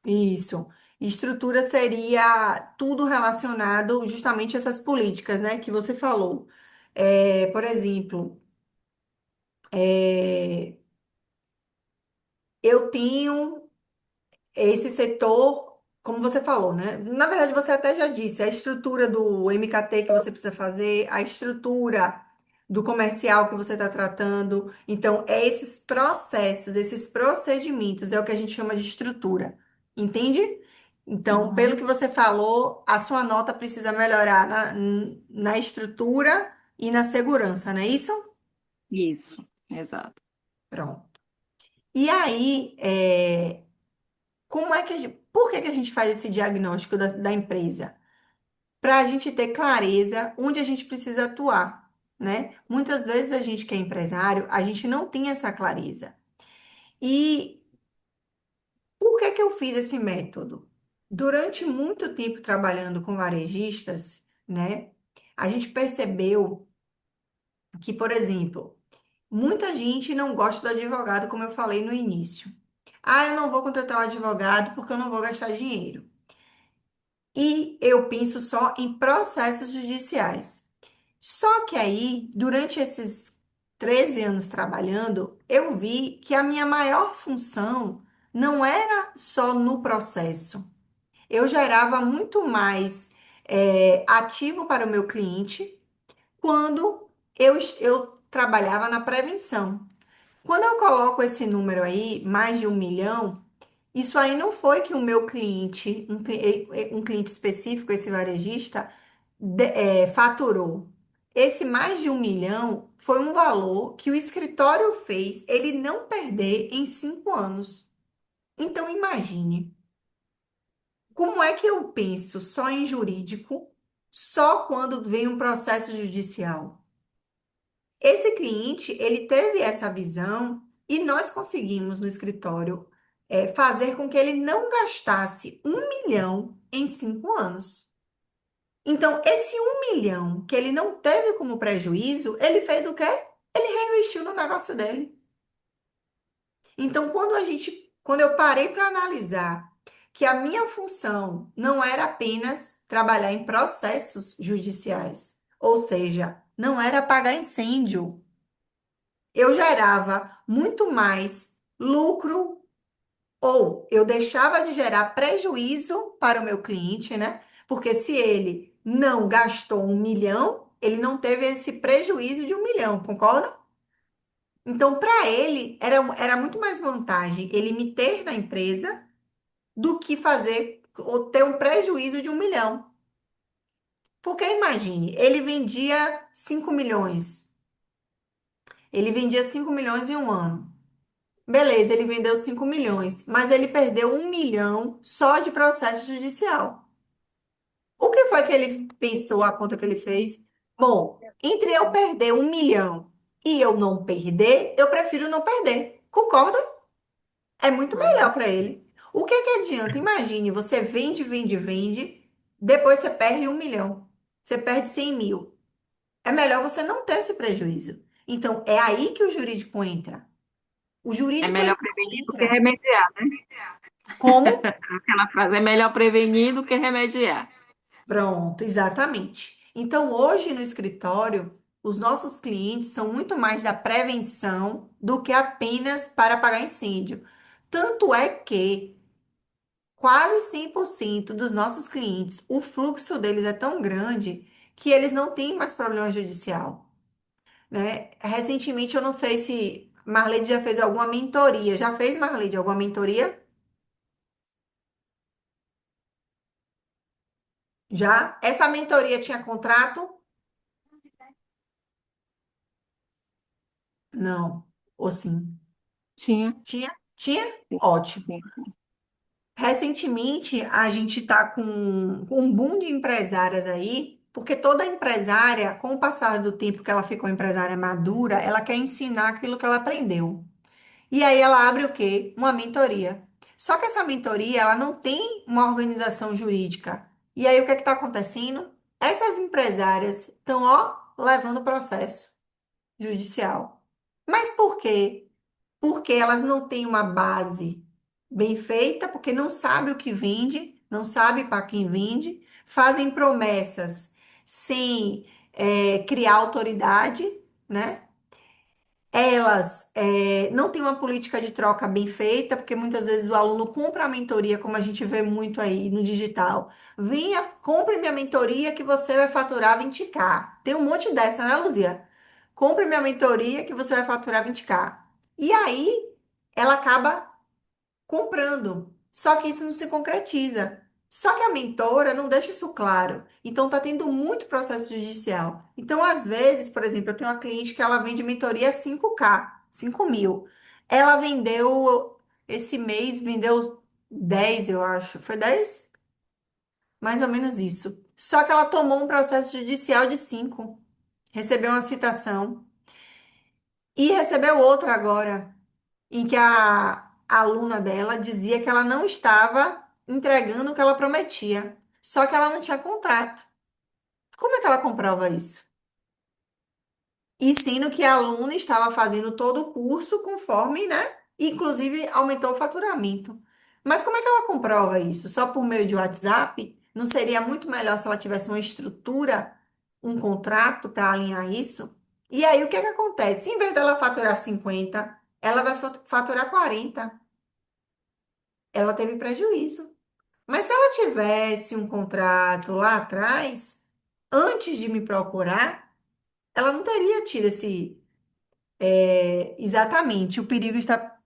Isso. Estrutura seria tudo relacionado justamente a essas políticas, né, que você falou. Por exemplo, é, eu tenho esse setor, como você falou, né? Na verdade, você até já disse, a estrutura do MKT que você precisa fazer, a estrutura do comercial que você está tratando. Então, é esses processos, esses procedimentos, é o que a gente chama de estrutura. Entende? Então, pelo Uhum. que você falou, a sua nota precisa melhorar na estrutura e na segurança, não é isso? Isso, exato. Pronto. E aí, como é que por que que a gente faz esse diagnóstico da empresa? Para a gente ter clareza onde a gente precisa atuar, né? Muitas vezes a gente que é empresário, a gente não tem essa clareza. E por que que eu fiz esse método? Durante muito tempo trabalhando com varejistas, né? A gente percebeu que, por exemplo, muita gente não gosta do advogado, como eu falei no início. Ah, eu não vou contratar um advogado porque eu não vou gastar dinheiro. E eu penso só em processos judiciais. Só que aí, durante esses 13 anos trabalhando, eu vi que a minha maior função não era só no processo. Eu gerava muito mais ativo para o meu cliente quando eu trabalhava na prevenção. Quando eu coloco esse número aí, mais de 1 milhão, isso aí não foi que o meu cliente, um cliente específico, esse varejista, faturou. Esse mais de 1 milhão foi um valor que o escritório fez ele não perder em 5 anos. Então, imagine, como é que eu penso só em jurídico, só quando vem um processo judicial? Esse cliente, ele teve essa visão e nós conseguimos no escritório fazer com que ele não gastasse 1 milhão em 5 anos. Então, esse 1 milhão que ele não teve como prejuízo, ele fez o quê? Ele reinvestiu no negócio dele. Então, quando eu parei para analisar que a minha função não era apenas trabalhar em processos judiciais, ou seja, não era apagar incêndio, eu gerava muito mais lucro ou eu deixava de gerar prejuízo para o meu cliente, né? Porque se ele não gastou 1 milhão, ele não teve esse prejuízo de 1 milhão, concorda? Então, para ele, era muito mais vantagem ele me ter na empresa do que fazer ou ter um prejuízo de 1 milhão. Porque imagine, ele vendia 5 milhões. Ele vendia 5 milhões em um ano. Beleza, ele vendeu 5 milhões, mas ele perdeu 1 milhão só de processo judicial. O que foi que ele pensou, a conta que ele fez? Bom, entre eu perder 1 milhão e eu não perder, eu prefiro não perder. Concorda? É muito melhor Uhum. para ele. O que que adianta? Imagine, você vende, vende, vende, depois você perde 1 milhão. Você perde 100 mil. É melhor você não ter esse prejuízo. Então, é aí que o jurídico entra. O É jurídico, melhor ele prevenir do que entra. remediar. Como? Aquela frase, é melhor prevenir do que remediar. Pronto, exatamente. Então, hoje no escritório, os nossos clientes são muito mais da prevenção do que apenas para apagar incêndio. Tanto é que quase 100% dos nossos clientes, o fluxo deles é tão grande que eles não têm mais problema judicial. né? Recentemente, eu não sei se Marlene já fez alguma mentoria. Já fez, Marlene, alguma mentoria? Já? Essa mentoria tinha contrato? Não. Ou sim? Tinha. Tinha? Tinha? Ótimo. Sim. Recentemente, a gente está com um boom de empresárias aí, porque toda empresária, com o passar do tempo que ela ficou empresária madura, ela quer ensinar aquilo que ela aprendeu. E aí ela abre o quê? Uma mentoria. Só que essa mentoria, ela não tem uma organização jurídica. E aí o que é que está acontecendo? Essas empresárias estão, ó, levando processo judicial. Mas por quê? Porque elas não têm uma base bem feita, porque não sabe o que vende, não sabe para quem vende, fazem promessas sem criar autoridade, né? Elas não têm uma política de troca bem feita, porque muitas vezes o aluno compra a mentoria, como a gente vê muito aí no digital. Venha, compre minha mentoria que você vai faturar 20K. Tem um monte dessa, né, Luzia? Compre minha mentoria que você vai faturar 20K. E aí, ela acaba comprando. Só que isso não se concretiza. Só que a mentora não deixa isso claro. Então tá tendo muito processo judicial. Então, às vezes, por exemplo, eu tenho uma cliente que ela vende mentoria 5K, 5.000. Ela vendeu, esse mês, vendeu 10, eu acho. Foi 10? Mais ou menos isso. Só que ela tomou um processo judicial de 5. Recebeu uma citação. E recebeu outra agora, em que a aluna dela dizia que ela não estava entregando o que ela prometia, só que ela não tinha contrato. Como é que ela comprova isso? E sendo que a aluna estava fazendo todo o curso conforme, né? Inclusive aumentou o faturamento. Mas como é que ela comprova isso? Só por meio de WhatsApp? Não seria muito melhor se ela tivesse uma estrutura, um contrato para alinhar isso? E aí o que é que acontece? Em vez dela faturar 50, ela vai faturar 40. Ela teve prejuízo. Mas se ela tivesse um contrato lá atrás, antes de me procurar, ela não teria tido esse. Exatamente, o perigo está.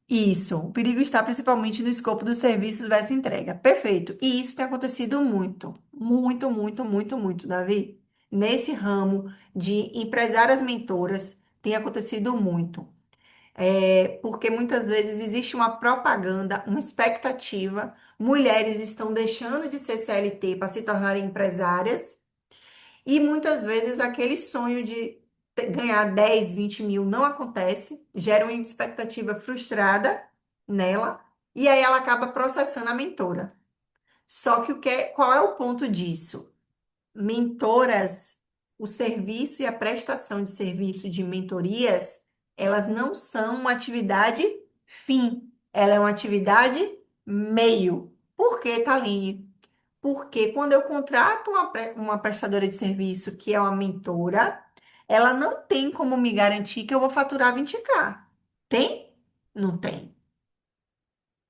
Isso, o perigo está principalmente no escopo dos serviços versus entrega. Perfeito. E isso tem acontecido muito, muito, muito, muito, muito, Davi. Nesse ramo de empresárias mentoras, tem acontecido muito. Porque muitas vezes existe uma propaganda, uma expectativa. Mulheres estão deixando de ser CLT para se tornarem empresárias, e muitas vezes aquele sonho de ganhar 10, 20 mil não acontece, gera uma expectativa frustrada nela, e aí ela acaba processando a mentora. Só que qual é o ponto disso? Mentoras, o serviço e a prestação de serviço de mentorias, elas não são uma atividade fim, ela é uma atividade meio. Por que, Taline? Porque quando eu contrato uma prestadora de serviço que é uma mentora, ela não tem como me garantir que eu vou faturar 20K. Tem? Não tem.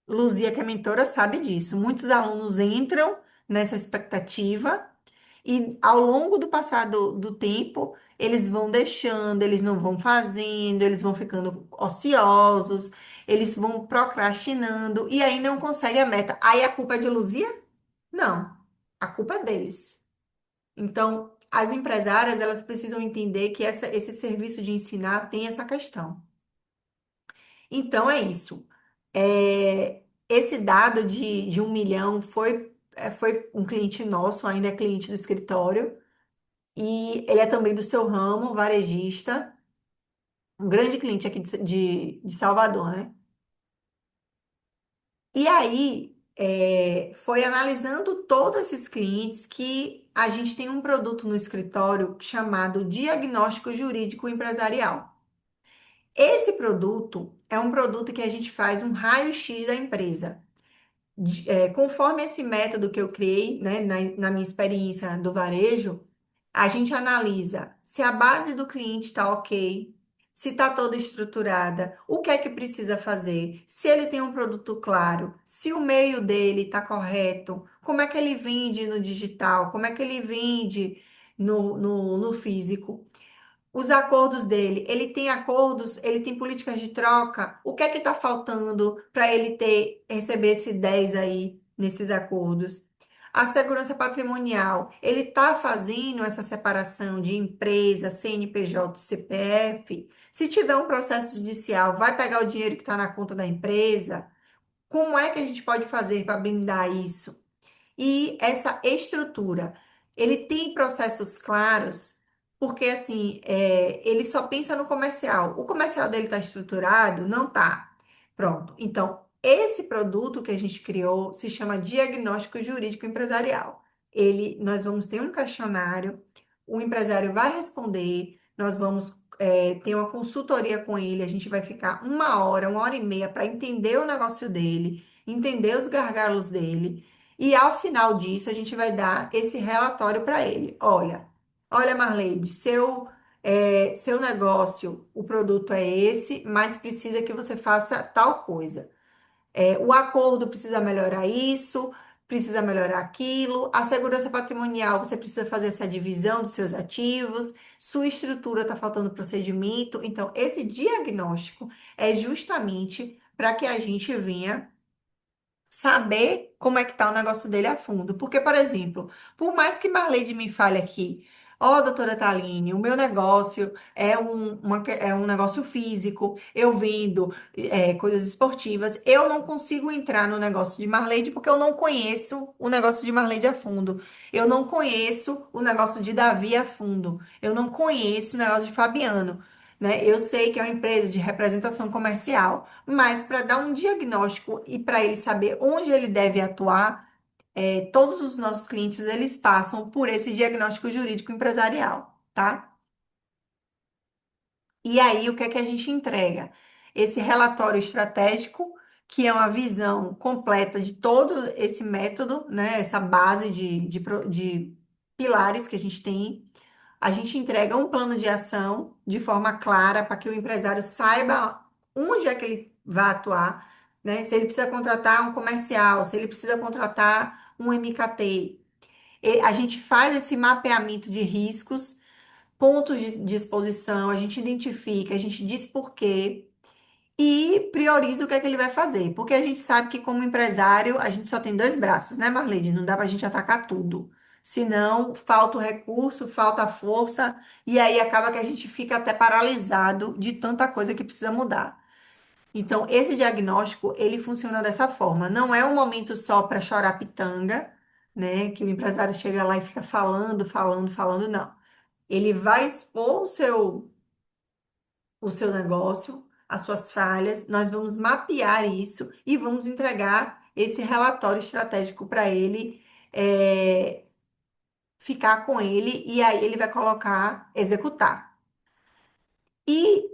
Luzia, que é mentora, sabe disso. Muitos alunos entram nessa expectativa e ao longo do passar do tempo, eles vão deixando, eles não vão fazendo, eles vão ficando ociosos, eles vão procrastinando e aí não conseguem a meta. Aí a culpa é de Luzia? Não, a culpa é deles. Então, as empresárias, elas precisam entender que esse serviço de ensinar tem essa questão. Então, é isso. Esse dado de 1 milhão foi um cliente nosso, ainda é cliente do escritório, e ele é também do seu ramo, varejista, um grande cliente aqui de Salvador, né? E aí, foi analisando todos esses clientes que a gente tem um produto no escritório chamado Diagnóstico Jurídico Empresarial. Esse produto é um produto que a gente faz um raio-x da empresa. Conforme esse método que eu criei, né, na minha experiência do varejo, a gente analisa se a base do cliente está ok, se está toda estruturada, o que é que precisa fazer, se ele tem um produto claro, se o meio dele está correto, como é que ele vende no digital, como é que ele vende no físico. Os acordos dele, ele tem acordos, ele tem políticas de troca. O que é que está faltando para ele ter receber esse 10 aí nesses acordos? A segurança patrimonial, ele está fazendo essa separação de empresa, CNPJ e CPF? Se tiver um processo judicial, vai pegar o dinheiro que está na conta da empresa? Como é que a gente pode fazer para blindar isso? E essa estrutura, ele tem processos claros, porque assim, ele só pensa no comercial. O comercial dele está estruturado? Não tá. Pronto. Então, esse produto que a gente criou se chama Diagnóstico Jurídico Empresarial. Nós vamos ter um questionário, o empresário vai responder, nós vamos ter uma consultoria com ele, a gente vai ficar uma hora e meia para entender o negócio dele, entender os gargalos dele. E ao final disso, a gente vai dar esse relatório para ele. Olha, Marleide, seu negócio, o produto é esse, mas precisa que você faça tal coisa. O acordo precisa melhorar isso, precisa melhorar aquilo. A segurança patrimonial, você precisa fazer essa divisão dos seus ativos. Sua estrutura está faltando procedimento. Então, esse diagnóstico é justamente para que a gente venha saber como é que tá o negócio dele a fundo. Porque, por exemplo, por mais que Marleide me fale aqui, ó, doutora Taline, o meu negócio é um negócio físico, eu vendo coisas esportivas, eu não consigo entrar no negócio de Marleide porque eu não conheço o negócio de Marleide a fundo. Eu não conheço o negócio de Davi a fundo. Eu não conheço o negócio de Fabiano. Né? Eu sei que é uma empresa de representação comercial, mas para dar um diagnóstico e para ele saber onde ele deve atuar, todos os nossos clientes eles passam por esse diagnóstico jurídico empresarial, tá? E aí, o que é que a gente entrega? Esse relatório estratégico, que é uma visão completa de todo esse método, né? Essa base de pilares que a gente tem. A gente entrega um plano de ação de forma clara para que o empresário saiba onde é que ele vai atuar, né? Se ele precisa contratar um comercial, se ele precisa contratar um MKT. A gente faz esse mapeamento de riscos, pontos de exposição, a gente identifica, a gente diz por quê e prioriza o que é que ele vai fazer. Porque a gente sabe que, como empresário, a gente só tem dois braços, né, Marlene? Não dá para a gente atacar tudo. Senão, falta o recurso, falta a força, e aí acaba que a gente fica até paralisado de tanta coisa que precisa mudar. Então, esse diagnóstico, ele funciona dessa forma. Não é um momento só para chorar pitanga, né? Que o empresário chega lá e fica falando, falando, falando, não. Ele vai expor o seu negócio, as suas falhas, nós vamos mapear isso e vamos entregar esse relatório estratégico para ele, ficar com ele, e aí ele vai colocar, executar. E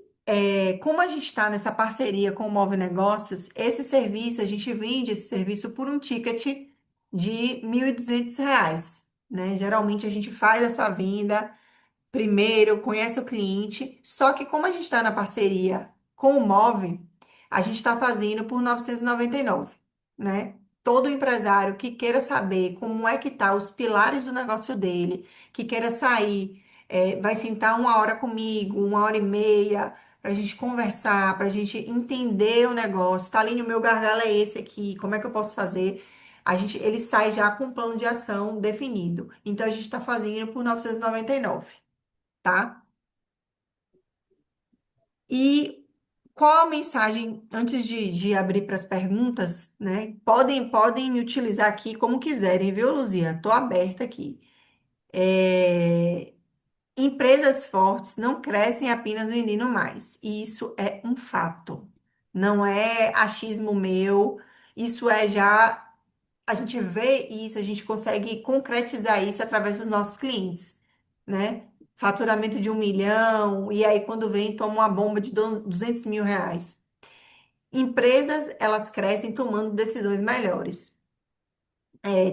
como a gente está nessa parceria com o Move Negócios, esse serviço, a gente vende esse serviço por um ticket de R$ 1.200, né? Geralmente a gente faz essa venda. Primeiro, conhece o cliente, só que como a gente está na parceria com o Move, a gente está fazendo por 999, né? Todo empresário que queira saber como é que tá os pilares do negócio dele, que queira sair, vai sentar uma hora comigo, uma hora e meia, para a gente conversar, para a gente entender o negócio. Tá ali, o meu gargalo é esse aqui, como é que eu posso fazer? Ele sai já com um plano de ação definido. Então, a gente está fazendo por 999, tá? E qual a mensagem, antes de abrir para as perguntas, né? Podem me utilizar aqui como quiserem, viu, Luzia? Estou aberta aqui. É, Empresas fortes não crescem apenas vendendo mais. E isso é um fato. Não é achismo meu. Isso é já. A gente vê isso, a gente consegue concretizar isso através dos nossos clientes, né? Faturamento de 1 milhão, e aí quando vem, toma uma bomba de R$ 200 mil. Empresas, elas crescem tomando decisões melhores.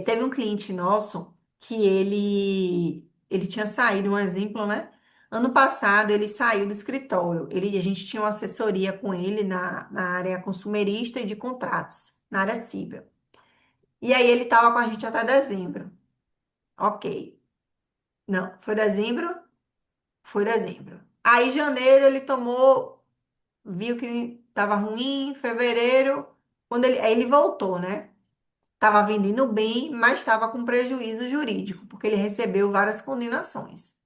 Teve um cliente nosso que ele tinha saído, um exemplo, né? Ano passado, ele saiu do escritório. A gente tinha uma assessoria com ele na área consumerista e de contratos, na área civil. E aí ele estava com a gente até dezembro. Ok. Não, foi dezembro? Foi dezembro. Aí, janeiro, ele tomou, viu que estava ruim, fevereiro, aí ele voltou, né? Estava vendendo bem, mas estava com prejuízo jurídico, porque ele recebeu várias condenações.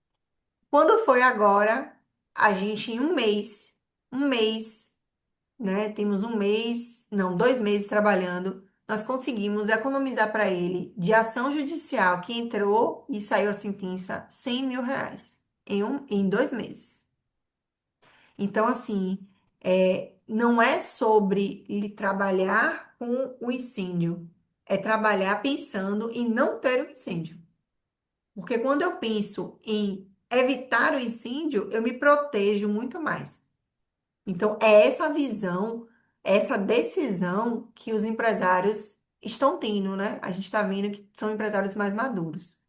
Quando foi agora, a gente, em um mês, né? Temos um mês, não, 2 meses trabalhando, nós conseguimos economizar para ele de ação judicial que entrou e saiu a sentença R$ 100.000 em 2 meses. Então, assim, não é sobre ele trabalhar com o incêndio, é trabalhar pensando em não ter o incêndio. Porque quando eu penso em evitar o incêndio, eu me protejo muito mais. Então, é essa visão, essa decisão que os empresários estão tendo, né? A gente está vendo que são empresários mais maduros.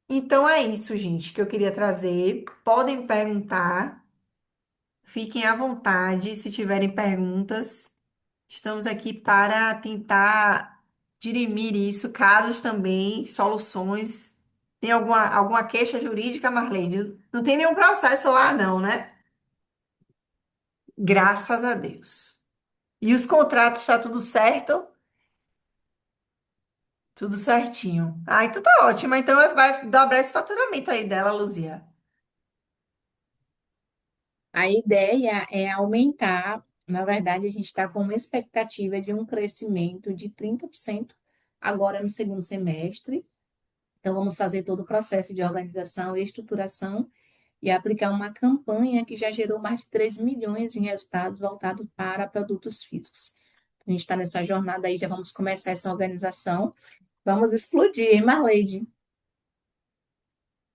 Então, é isso, gente, que eu queria trazer. Podem perguntar, fiquem à vontade se tiverem perguntas. Estamos aqui para tentar dirimir isso, casos também, soluções. Tem alguma queixa jurídica, Marlene? Não tem nenhum processo lá, não, né? Graças a Deus. E os contratos, está tudo certo? Tudo certinho. Ah, então tá ótimo. Então vai dobrar esse faturamento aí dela, Luzia. A ideia é aumentar, na verdade, a gente está com uma expectativa de um crescimento de 30% agora no segundo semestre. Então, vamos fazer todo o processo de organização e estruturação e aplicar uma campanha que já gerou mais de 3 milhões em resultados voltados para produtos físicos. A gente está nessa jornada aí, já vamos começar essa organização. Vamos explodir, hein, Marleide?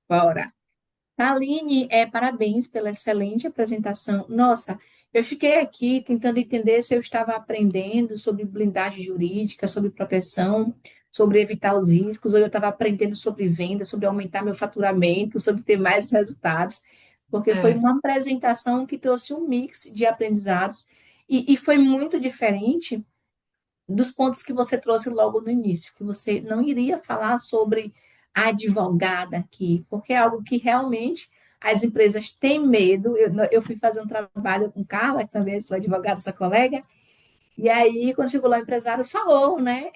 Bora! Aline, parabéns pela excelente apresentação. Nossa, eu fiquei aqui tentando entender se eu estava aprendendo sobre blindagem jurídica, sobre proteção, sobre evitar os riscos, ou eu estava aprendendo sobre venda, sobre aumentar meu faturamento, sobre ter mais resultados, porque foi É, uma apresentação que trouxe um mix de aprendizados e foi muito diferente dos pontos que você trouxe logo no início, que você não iria falar sobre a advogada aqui, porque é algo que realmente as empresas têm medo. Eu fui fazer um trabalho com Carla, que também é sua advogada, sua colega, e aí, quando chegou lá, o empresário falou, né?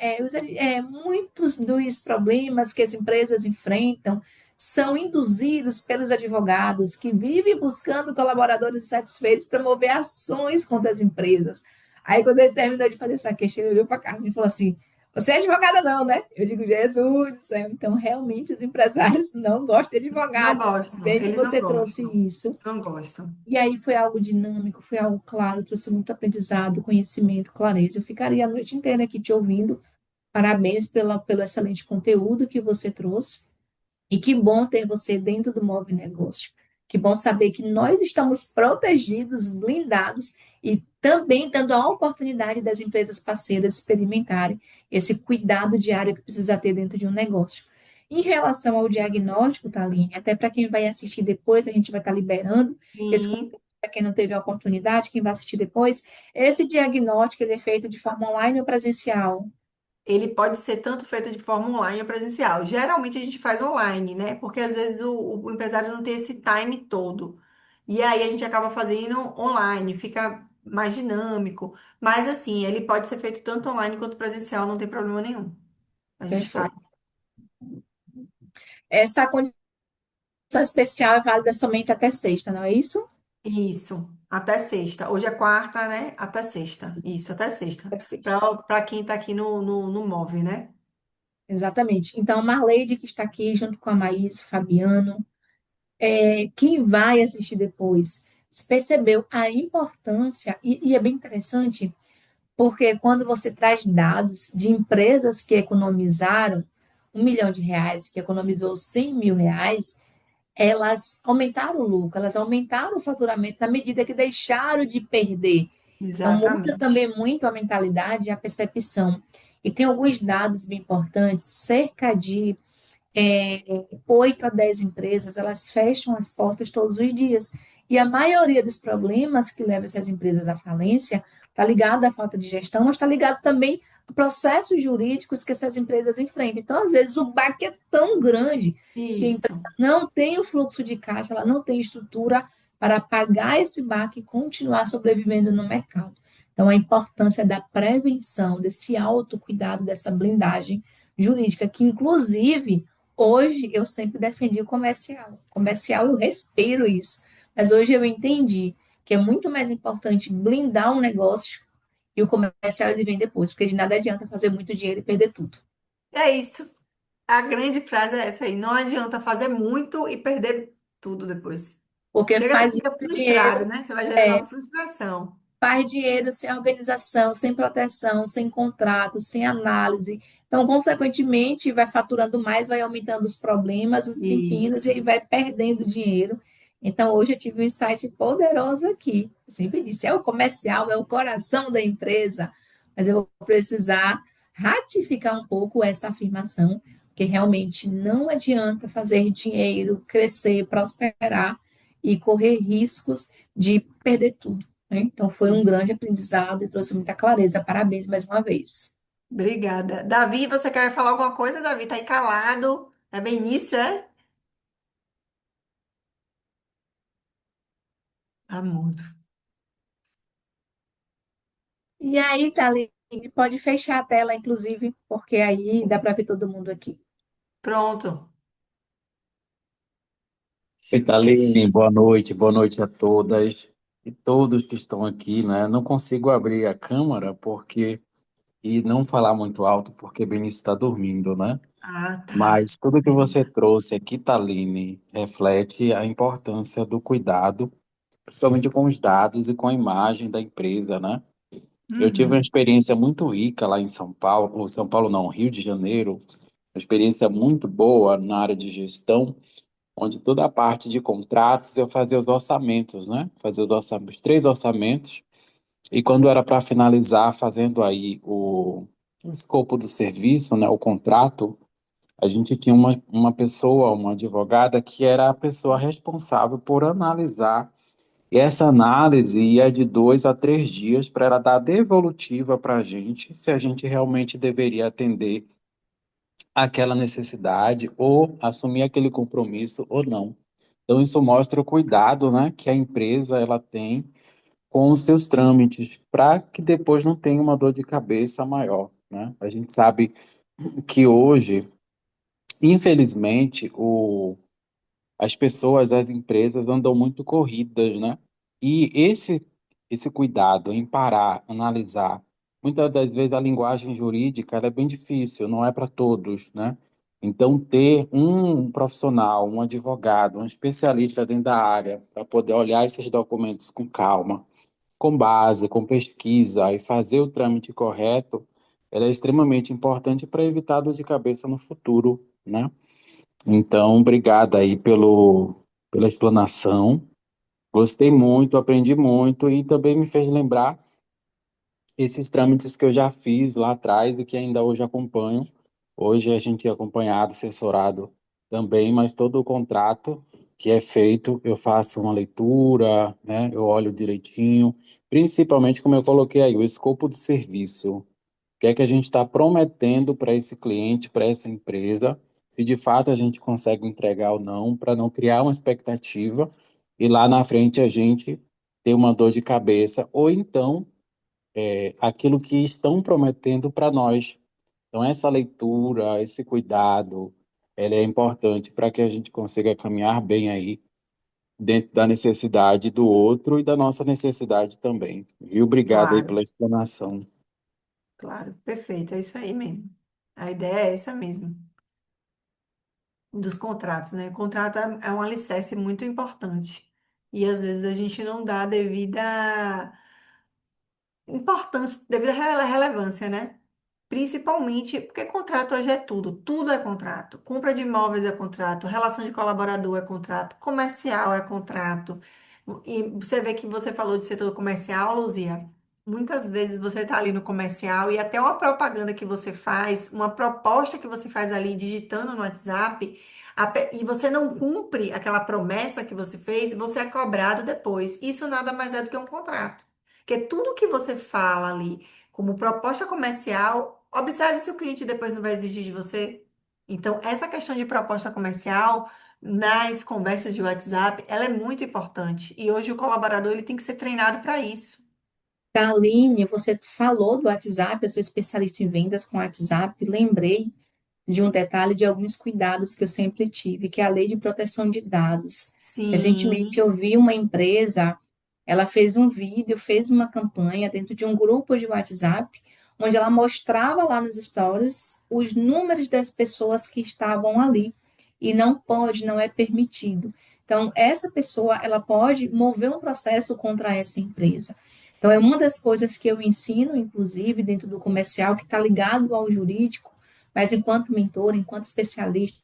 Muitos dos problemas que as empresas enfrentam são induzidos pelos advogados que vivem buscando colaboradores insatisfeitos para mover ações contra as empresas. Aí, quando ele terminou de fazer essa queixa, ele olhou para a Carmen e falou assim: Você é advogada, não, né? Eu digo, Jesus do céu. Então, realmente, os empresários não gostam de não advogados. gostam, Bem que eles não você trouxe gostam, isso. não gostam. E aí foi algo dinâmico, foi algo claro, trouxe muito aprendizado, conhecimento, clareza. Eu ficaria a noite inteira aqui te ouvindo. Parabéns pelo excelente conteúdo que você trouxe. E que bom ter você dentro do Move Negócio. Que bom saber que nós estamos protegidos, blindados e também dando a oportunidade das empresas parceiras experimentarem esse cuidado diário que precisa ter dentro de um negócio. Em relação ao diagnóstico, Thaline, até para quem vai assistir depois, a gente vai estar liberando esse Sim, conteúdo para quem não teve a oportunidade, quem vai assistir depois. Esse diagnóstico ele é feito de forma online ou presencial? ele pode ser tanto feito de forma online ou presencial. Geralmente a gente faz online, né? Porque às vezes o empresário não tem esse time todo. E aí a gente acaba fazendo online, fica mais dinâmico. Mas assim, ele pode ser feito tanto online quanto presencial, não tem problema nenhum. A gente faz. Perfeito. Essa condição especial é válida somente até sexta, não é isso? Isso, até sexta. Hoje é quarta, né? Até sexta. Isso, até sexta. Até sexta. Para quem tá aqui no Move, né? Exatamente. Então, Marleide, que está aqui junto com a Maís, Fabiano, quem vai assistir depois, se percebeu a importância, e é bem interessante, porque quando você traz dados de empresas que economizaram R$ 1 milhão, que economizou R$ 100.000, elas aumentaram o lucro, elas aumentaram o faturamento na medida que deixaram de perder. Então, muda Exatamente. também muito a mentalidade e a percepção. E tem alguns dados bem importantes, cerca de 8 a 10 empresas, elas fecham as portas todos os dias. E a maioria dos problemas que levam essas empresas à falência está ligado à falta de gestão, mas está ligado também processos jurídicos que essas empresas enfrentam. Então, às vezes, o baque é tão grande que a empresa Isso. não tem o fluxo de caixa, ela não tem estrutura para pagar esse baque e continuar sobrevivendo no mercado. Então, a importância da prevenção, desse autocuidado, dessa blindagem jurídica, que, inclusive, hoje eu sempre defendi o comercial. Comercial, eu respiro isso. Mas hoje eu entendi que é muito mais importante blindar um negócio e o comercial ele vem depois, porque de nada adianta fazer muito dinheiro e perder tudo. É isso. A grande frase é essa aí. Não adianta fazer muito e perder tudo depois. Porque Chega, você faz fica muito dinheiro, frustrado, né? Você vai gerando uma frustração. faz dinheiro sem organização, sem proteção, sem contrato, sem análise. Então, consequentemente, vai faturando mais, vai aumentando os problemas, os pepinos, e Isso. aí vai perdendo dinheiro. Então, hoje eu tive um insight poderoso aqui. Eu sempre disse, é o comercial, é o coração da empresa, mas eu vou precisar ratificar um pouco essa afirmação, porque realmente não adianta fazer dinheiro, crescer, prosperar e correr riscos de perder tudo, né? Então, foi um Isso. grande aprendizado e trouxe muita clareza. Parabéns mais uma vez. Obrigada. Davi, você quer falar alguma coisa? Davi, tá aí calado. É bem início, é? Tá mudo. E aí, Thaline, pode fechar a tela, inclusive, porque aí dá para ver todo mundo aqui. Pronto. Oi, Feche. Thaline, boa noite a todas e todos que estão aqui, né? Não consigo abrir a câmera e não falar muito alto porque Benício está dormindo, né? Ah, tá. Mas tudo que você trouxe aqui, Thaline, reflete a importância do cuidado, principalmente com os dados e com a imagem da empresa, né? Eu tive uma Uhum. experiência muito rica lá em São Paulo, ou São Paulo não, Rio de Janeiro, uma experiência muito boa na área de gestão, onde toda a parte de contratos eu fazia os orçamentos, né? Fazia os orçamentos, três orçamentos, e quando era para finalizar, fazendo aí o escopo do serviço, né? O contrato, a gente tinha uma pessoa, uma advogada, que era a pessoa responsável por analisar, e essa análise ia de 2 a 3 dias para ela dar a devolutiva para a gente, se a gente realmente deveria atender aquela necessidade ou assumir aquele compromisso ou não. Então, isso mostra o cuidado, né, que a empresa ela tem com os seus trâmites, para que depois não tenha uma dor de cabeça maior, né? A gente sabe que hoje, infelizmente, as pessoas, as empresas andam muito corridas, né? E esse cuidado em parar, analisar, muitas das vezes a linguagem jurídica ela é bem difícil, não é para todos, né? Então, ter um profissional, um advogado, um especialista dentro da área, para poder olhar esses documentos com calma, com base, com pesquisa e fazer o trâmite correto, ela é extremamente importante para evitar dor de cabeça no futuro, né? Então, obrigado aí pela explanação. Gostei muito, aprendi muito e também me fez lembrar esses trâmites que eu já fiz lá atrás e que ainda hoje acompanho. Hoje a gente é acompanhado, assessorado também, mas todo o contrato que é feito, eu faço uma leitura, né? Eu olho direitinho, principalmente como eu coloquei aí, o escopo do serviço. O que é que a gente está prometendo para esse cliente, para essa empresa, se de fato a gente consegue entregar ou não, para não criar uma expectativa e lá na frente a gente ter uma dor de cabeça, ou então aquilo que estão prometendo para nós. Então, essa leitura, esse cuidado, ele é importante para que a gente consiga caminhar bem aí dentro da necessidade do outro e da nossa necessidade também. Viu? Obrigado aí Claro, pela explanação. claro. Perfeito. É isso aí mesmo. A ideia é essa mesmo. Dos contratos, né? O contrato é um alicerce muito importante. E às vezes a gente não dá a devida importância, devido à relevância, né? Principalmente porque contrato hoje é tudo, tudo é contrato. Compra de imóveis é contrato, relação de colaborador é contrato, comercial é contrato. E você vê que você falou de setor comercial, Luzia. Muitas vezes você está ali no comercial e até uma propaganda que você faz, uma proposta que você faz ali digitando no WhatsApp, e você não cumpre aquela promessa que você fez, você é cobrado depois. Isso nada mais é do que um contrato. Porque tudo que você fala ali como proposta comercial Observe se o cliente depois não vai exigir de você. Então, essa questão de proposta comercial nas conversas de WhatsApp, ela é muito importante. E hoje o colaborador ele tem que ser treinado para isso. Aline, você falou do WhatsApp, eu sou especialista em vendas com WhatsApp, lembrei de um detalhe de alguns cuidados que eu sempre tive, que é a lei de proteção de dados. Recentemente Sim, eu vi uma empresa, ela fez um vídeo, fez uma campanha dentro de um grupo de WhatsApp, onde ela mostrava lá nos stories os números das pessoas que estavam ali. E não pode, não é permitido. Então, essa pessoa, ela pode mover um processo contra essa empresa. Então, é uma das coisas que eu ensino, inclusive, dentro do comercial, que está ligado ao jurídico, mas enquanto mentor, enquanto especialista,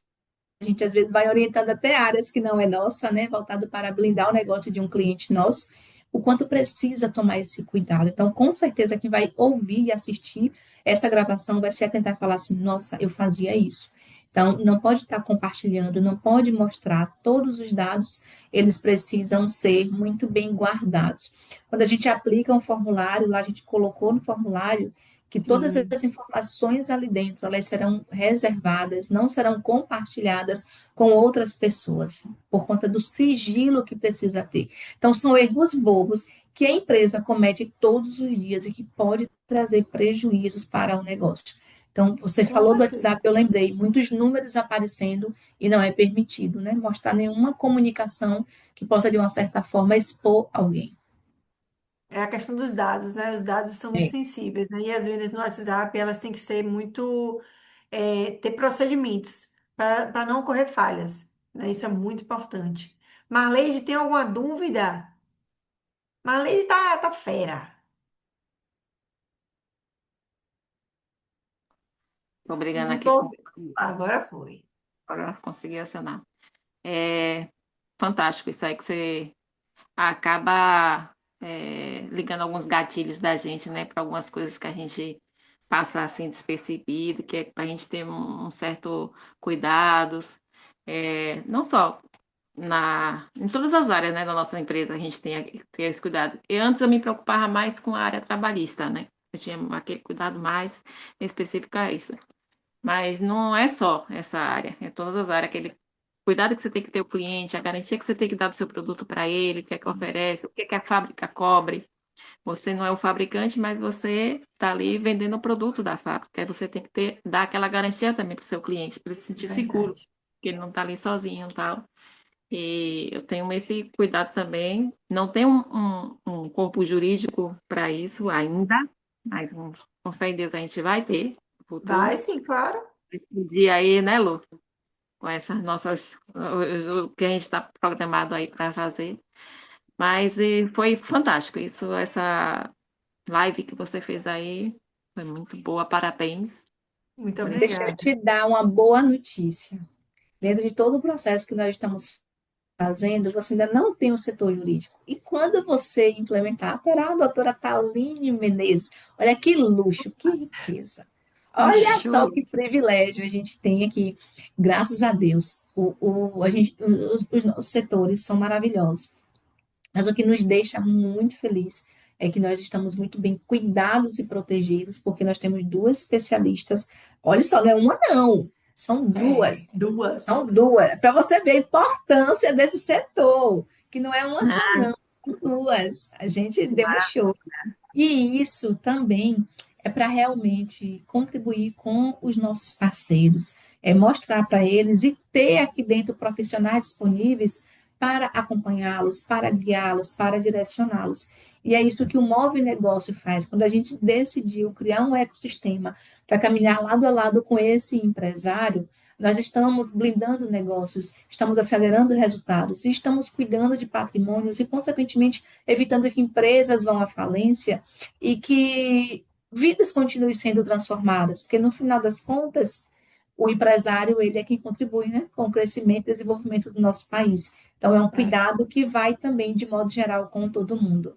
a gente às vezes vai orientando até áreas que não é nossa, né, voltado para blindar o negócio de um cliente nosso, o quanto precisa tomar esse cuidado. Então, com certeza, quem vai ouvir e assistir essa gravação vai se atentar a falar assim: nossa, eu fazia isso. Então, não pode estar compartilhando, não pode mostrar todos os dados, eles precisam ser muito bem guardados. Quando a gente aplica um formulário, lá a gente colocou no formulário que todas sim, as informações ali dentro, elas serão reservadas, não serão compartilhadas com outras pessoas, por conta do sigilo que precisa ter. Então, são erros bobos que a empresa comete todos os dias e que pode trazer prejuízos para o negócio. Então, você com falou do certeza. WhatsApp, eu lembrei, muitos números aparecendo e não é permitido, né? Mostrar nenhuma comunicação que possa, de uma certa forma, expor alguém. É a questão dos dados, né? Os dados são muito É. sensíveis, né? E as vendas no WhatsApp, elas têm que ser muito, ter procedimentos para não ocorrer falhas, né? Isso é muito importante. Marleide, tem alguma dúvida? Marleide tá fera. Tô brigando Não aqui com. tô... Agora foi. Agora consegui acionar. É fantástico isso aí que você acaba ligando alguns gatilhos da gente, né, para algumas coisas que a gente passa assim despercebido, que é para a gente ter um certo cuidados, não só em todas as áreas, né, da nossa empresa a gente tem que ter esse cuidado. E antes eu me preocupava mais com a área trabalhista, né? Eu tinha aquele cuidado mais específico a isso. Mas não é só essa área, é todas as áreas, aquele cuidado que você tem que ter o cliente, a garantia que você tem que dar do seu produto para ele, o que é que oferece, o que é que a fábrica cobre. Você não é o fabricante, mas você está ali vendendo o produto da fábrica. Aí você tem que dar aquela garantia também para o seu cliente, para ele se sentir seguro, Verdade. que ele não está ali sozinho e tal. E eu tenho esse cuidado também. Não tem um corpo jurídico para isso ainda, mas com fé em Deus a gente vai ter no Vai futuro. sim, claro. Esse dia aí, né, Lu? Com essas nossas, o que a gente está programado aí para fazer. Mas foi fantástico isso, essa live que você fez aí foi muito boa, parabéns Muito por esse. Deixa eu obrigada. te dar uma boa notícia. Dentro de todo o processo que nós estamos fazendo, você ainda não tem o setor jurídico. E quando você implementar, terá a doutora Taline Menezes. Olha que luxo, que riqueza. Olha só Juro. que privilégio a gente tem aqui. Graças a Deus, os nossos setores são maravilhosos. Mas o que nos deixa muito feliz é que nós estamos muito bem cuidados e protegidos, porque nós temos duas especialistas. Olha só, não é uma, não, são duas. Duas. São duas, para você ver a importância desse setor, que não é uma só, Ah, não, são duas. A gente que deu um show. E isso também é para realmente contribuir com os nossos parceiros, é mostrar para eles e ter aqui dentro profissionais disponíveis para acompanhá-los, para guiá-los, para direcioná-los. E é isso que o Move Negócio faz. Quando a gente decidiu criar um ecossistema para caminhar lado a lado com esse empresário, nós estamos blindando negócios, estamos acelerando resultados e estamos cuidando de patrimônios e, consequentemente, evitando que empresas vão à falência e que vidas continuem sendo transformadas, porque no final das contas, o empresário ele é quem contribui, né, com o crescimento e desenvolvimento do nosso país. Então, é um É, cuidado que vai também, de modo geral, com todo mundo.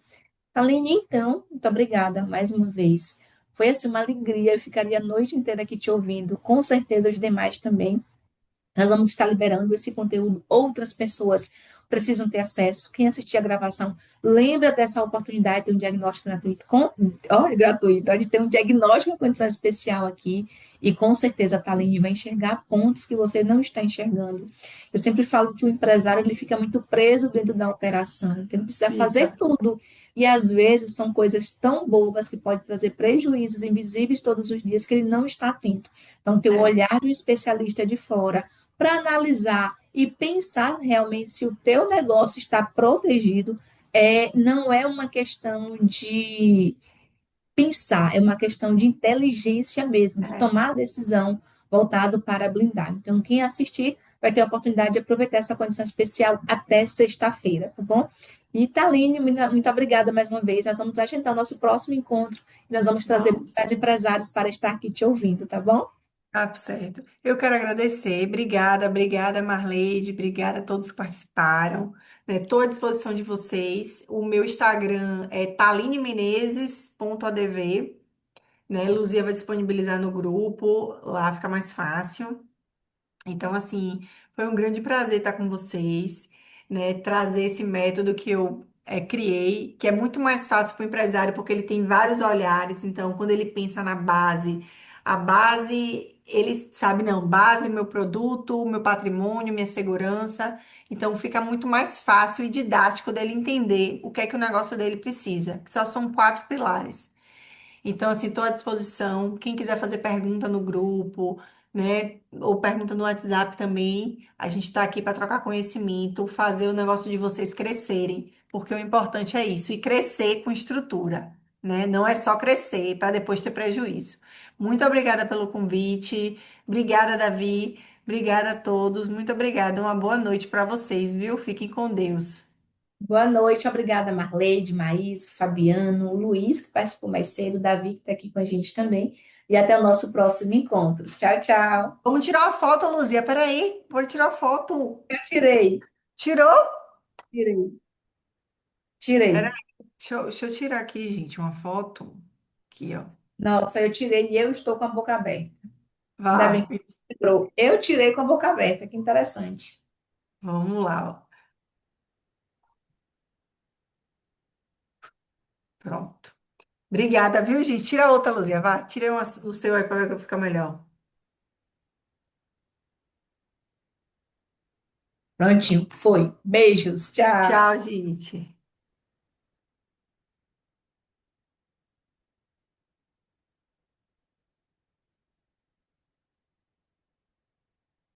Aline, então, muito obrigada mais uma vez. Foi assim uma alegria, eu ficaria a noite inteira aqui te ouvindo, com certeza os demais também. Nós vamos estar liberando esse conteúdo, outras pessoas precisam ter acesso. Quem assistir a gravação, lembra dessa oportunidade de ter um diagnóstico gratuito, olha, gratuito, de ter um diagnóstico com condição especial aqui, e com certeza a Taline vai enxergar pontos que você não está enxergando. Eu sempre falo que o empresário ele fica muito preso dentro da operação, que ele precisa fazer Fica. tudo. E às vezes são coisas tão bobas que podem trazer prejuízos invisíveis todos os dias que ele não está atento. Então, ter o É, olhar de um especialista de fora para analisar e pensar realmente se o teu negócio está protegido, não é uma questão de pensar, é uma questão de inteligência mesmo, de é. tomar a decisão voltado para blindar. Então, quem assistir vai ter a oportunidade de aproveitar essa condição especial até sexta-feira, tá bom? E Taline, muito obrigada mais uma vez. Nós vamos agendar o nosso próximo encontro e nós vamos trazer Vamos. mais empresários para estar aqui te ouvindo, tá bom? Tá certo. Eu quero agradecer. Obrigada, obrigada, Marleide. Obrigada a todos que participaram. Estou à disposição de vocês. O meu Instagram é talinemenezes.adv. Luzia vai disponibilizar no grupo, lá fica mais fácil. Então, assim, foi um grande prazer estar com vocês, trazer esse método que eu criei, que é muito mais fácil para o empresário, porque ele tem vários olhares. Então, quando ele pensa na base, a base, ele sabe, não, base, meu produto, meu patrimônio, minha segurança. Então, fica muito mais fácil e didático dele entender o que é que o negócio dele precisa, que só são 4 pilares. Então, assim, estou à disposição. Quem quiser fazer pergunta no grupo, ou pergunta no WhatsApp também, a gente está aqui para trocar conhecimento, fazer o negócio de vocês crescerem, porque o importante é isso, e crescer com estrutura, né? Não é só crescer para depois ter prejuízo. Muito obrigada pelo convite. Obrigada, Davi. Obrigada a todos. Muito obrigada. Uma boa noite para vocês, viu? Fiquem com Deus. Boa noite, obrigada, Marleide, Maíso, Fabiano, o Luiz, que participou mais cedo, o Davi, que está aqui com a gente também. E até o nosso próximo encontro. Tchau, tchau. Vamos tirar uma foto, Luzia. Peraí, vou tirar foto. Eu tirei, Tirou? tirei, tirei. Peraí, deixa eu tirar aqui, gente, uma foto. Aqui, ó. Nossa, eu tirei e eu estou com a boca aberta. Ainda bem Vá, que você lembrou. Eu tirei com a boca aberta, que interessante. vamos lá, ó. Pronto. Obrigada, viu, gente? Tira outra, Luzia, vá. Tira o seu aí para ver que fica melhor. Prontinho, foi. Beijos, tchau. Tchau, gente.